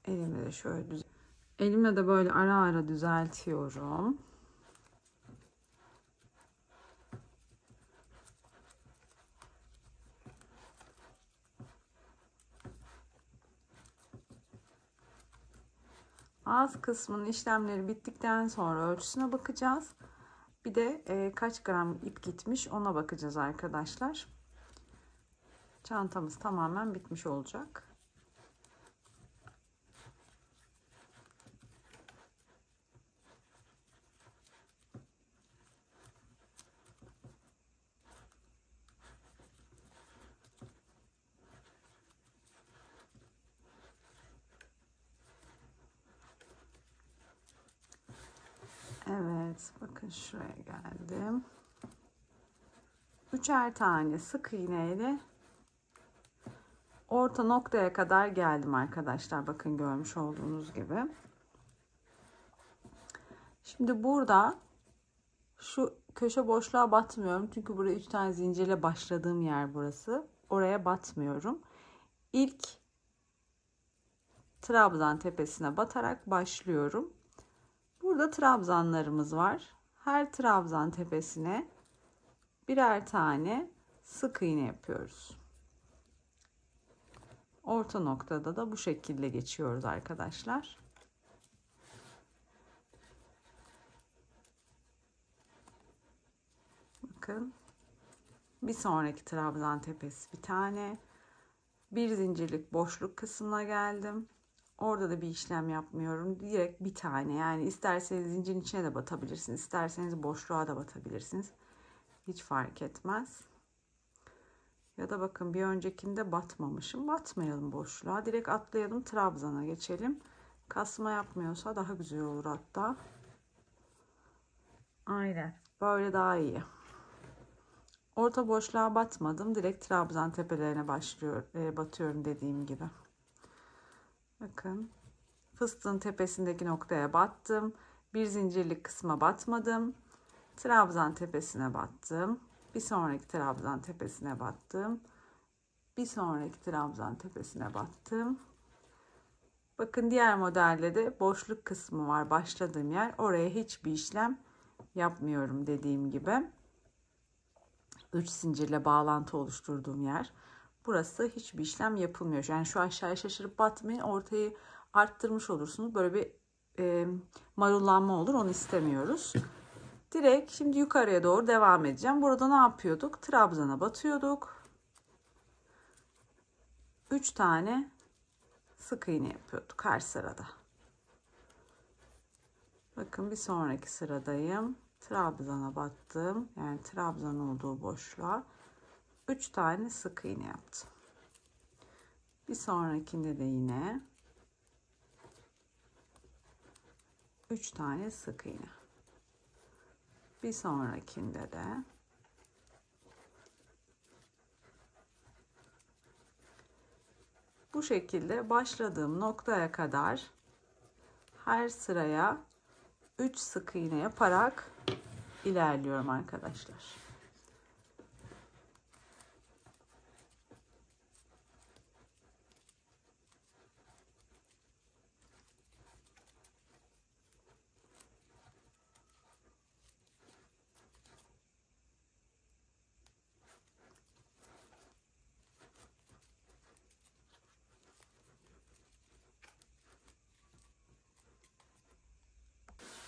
Elimle de şöyle elimle de böyle ara ara düzeltiyorum. Ağız kısmının işlemleri bittikten sonra ölçüsüne bakacağız. Bir de kaç gram ip gitmiş ona bakacağız arkadaşlar. Çantamız tamamen bitmiş olacak. Evet, bakın şuraya geldim. Üçer tane sık iğneyle orta noktaya kadar geldim arkadaşlar. Bakın görmüş olduğunuz gibi. Şimdi burada şu köşe boşluğa batmıyorum. Çünkü buraya 3 tane zincirle başladığım yer burası. Oraya batmıyorum. İlk trabzan tepesine batarak başlıyorum. Burada trabzanlarımız var. Her trabzan tepesine birer tane sık iğne yapıyoruz. Orta noktada da bu şekilde geçiyoruz arkadaşlar. Bakın. Bir sonraki trabzan tepesi bir tane. Bir zincirlik boşluk kısmına geldim. Orada da bir işlem yapmıyorum. Direkt bir tane. Yani isterseniz zincirin içine de batabilirsiniz. İsterseniz boşluğa da batabilirsiniz. Hiç fark etmez. Ya da bakın bir öncekinde batmamışım. Batmayalım boşluğa. Direkt atlayalım, trabzana geçelim. Kasma yapmıyorsa daha güzel olur hatta. Aynen. Böyle daha iyi. Orta boşluğa batmadım. Direkt trabzan tepelerine batıyorum dediğim gibi. Bakın. Fıstığın tepesindeki noktaya battım. Bir zincirlik kısma batmadım. Trabzan tepesine battım. Bir sonraki trabzan tepesine battım. Bir sonraki trabzan tepesine battım. Bakın diğer modelde de boşluk kısmı var. Başladığım yer. Oraya hiçbir işlem yapmıyorum dediğim gibi. 3 zincirle bağlantı oluşturduğum yer. Burası hiçbir işlem yapılmıyor. Yani şu aşağıya şaşırıp batmayın. Ortayı arttırmış olursunuz. Böyle bir marullanma olur. Onu istemiyoruz. Direkt şimdi yukarıya doğru devam edeceğim. Burada ne yapıyorduk? Trabzana batıyorduk. 3 tane sık iğne yapıyorduk her sırada. Bakın bir sonraki sıradayım. Trabzana battım. Yani trabzan olduğu boşluğa 3 tane sık iğne yaptım. Bir sonrakinde de yine 3 tane sık iğne. Bir sonrakinde de bu şekilde başladığım noktaya kadar her sıraya 3 sık iğne yaparak ilerliyorum arkadaşlar.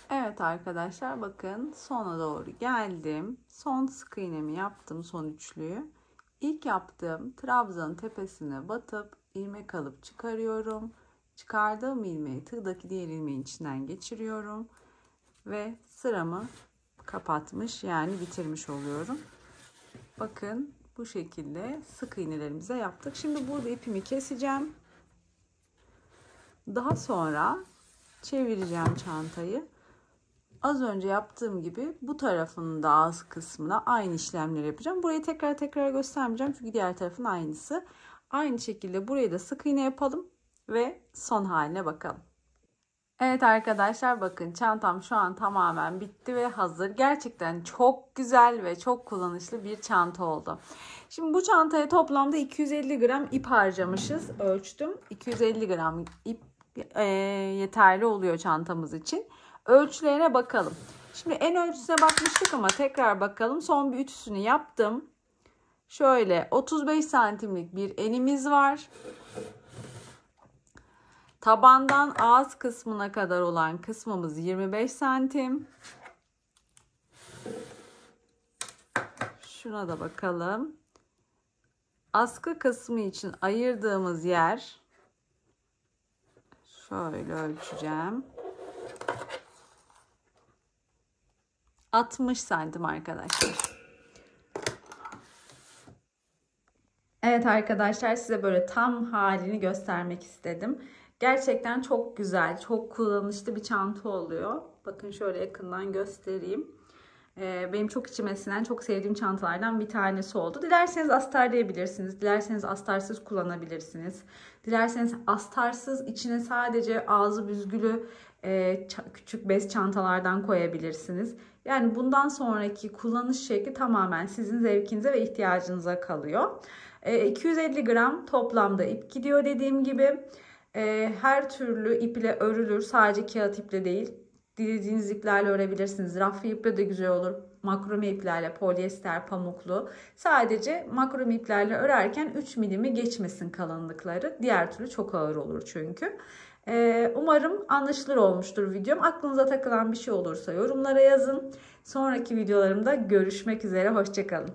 Evet arkadaşlar, bakın sona doğru geldim. Son sık iğnemi yaptım, son üçlüyü. İlk yaptığım trabzanın tepesine batıp ilmek alıp çıkarıyorum. Çıkardığım ilmeği tığdaki diğer ilmeğin içinden geçiriyorum ve sıramı kapatmış, yani bitirmiş oluyorum. Bakın bu şekilde sık iğnelerimize yaptık. Şimdi burada ipimi keseceğim. Daha sonra çevireceğim çantayı. Az önce yaptığım gibi bu tarafının da ağız kısmına aynı işlemleri yapacağım. Burayı tekrar göstermeyeceğim çünkü diğer tarafın aynısı. Aynı şekilde burayı da sık iğne yapalım ve son haline bakalım. Evet arkadaşlar, bakın çantam şu an tamamen bitti ve hazır. Gerçekten çok güzel ve çok kullanışlı bir çanta oldu. Şimdi bu çantaya toplamda 250 gram ip harcamışız. Ölçtüm. 250 gram ip yeterli oluyor çantamız için. Ölçülerine bakalım. Şimdi en ölçüsüne bakmıştık ama tekrar bakalım. Son bir ütüsünü yaptım. Şöyle 35 santimlik bir enimiz var. Tabandan ağız kısmına kadar olan kısmımız 25 santim. Şuna da bakalım. Askı kısmı için ayırdığımız yer, şöyle ölçeceğim, 60 santim arkadaşlar. Evet arkadaşlar, size böyle tam halini göstermek istedim. Gerçekten çok güzel, çok kullanışlı bir çanta oluyor. Bakın şöyle yakından göstereyim. Benim çok içime sinen, çok sevdiğim çantalardan bir tanesi oldu. Dilerseniz astarlayabilirsiniz. Dilerseniz astarsız kullanabilirsiniz. Dilerseniz astarsız içine sadece ağzı büzgülü küçük bez çantalardan koyabilirsiniz. Yani bundan sonraki kullanış şekli tamamen sizin zevkinize ve ihtiyacınıza kalıyor. 250 gram toplamda ip gidiyor dediğim gibi. Her türlü ip ile örülür. Sadece kağıt iple değil. Dilediğiniz iplerle örebilirsiniz. Raflı iple de güzel olur. Makrome iplerle, polyester, pamuklu. Sadece makrome iplerle örerken 3 milimi geçmesin kalınlıkları. Diğer türlü çok ağır olur çünkü. Umarım anlaşılır olmuştur videom. Aklınıza takılan bir şey olursa yorumlara yazın. Sonraki videolarımda görüşmek üzere. Hoşça kalın.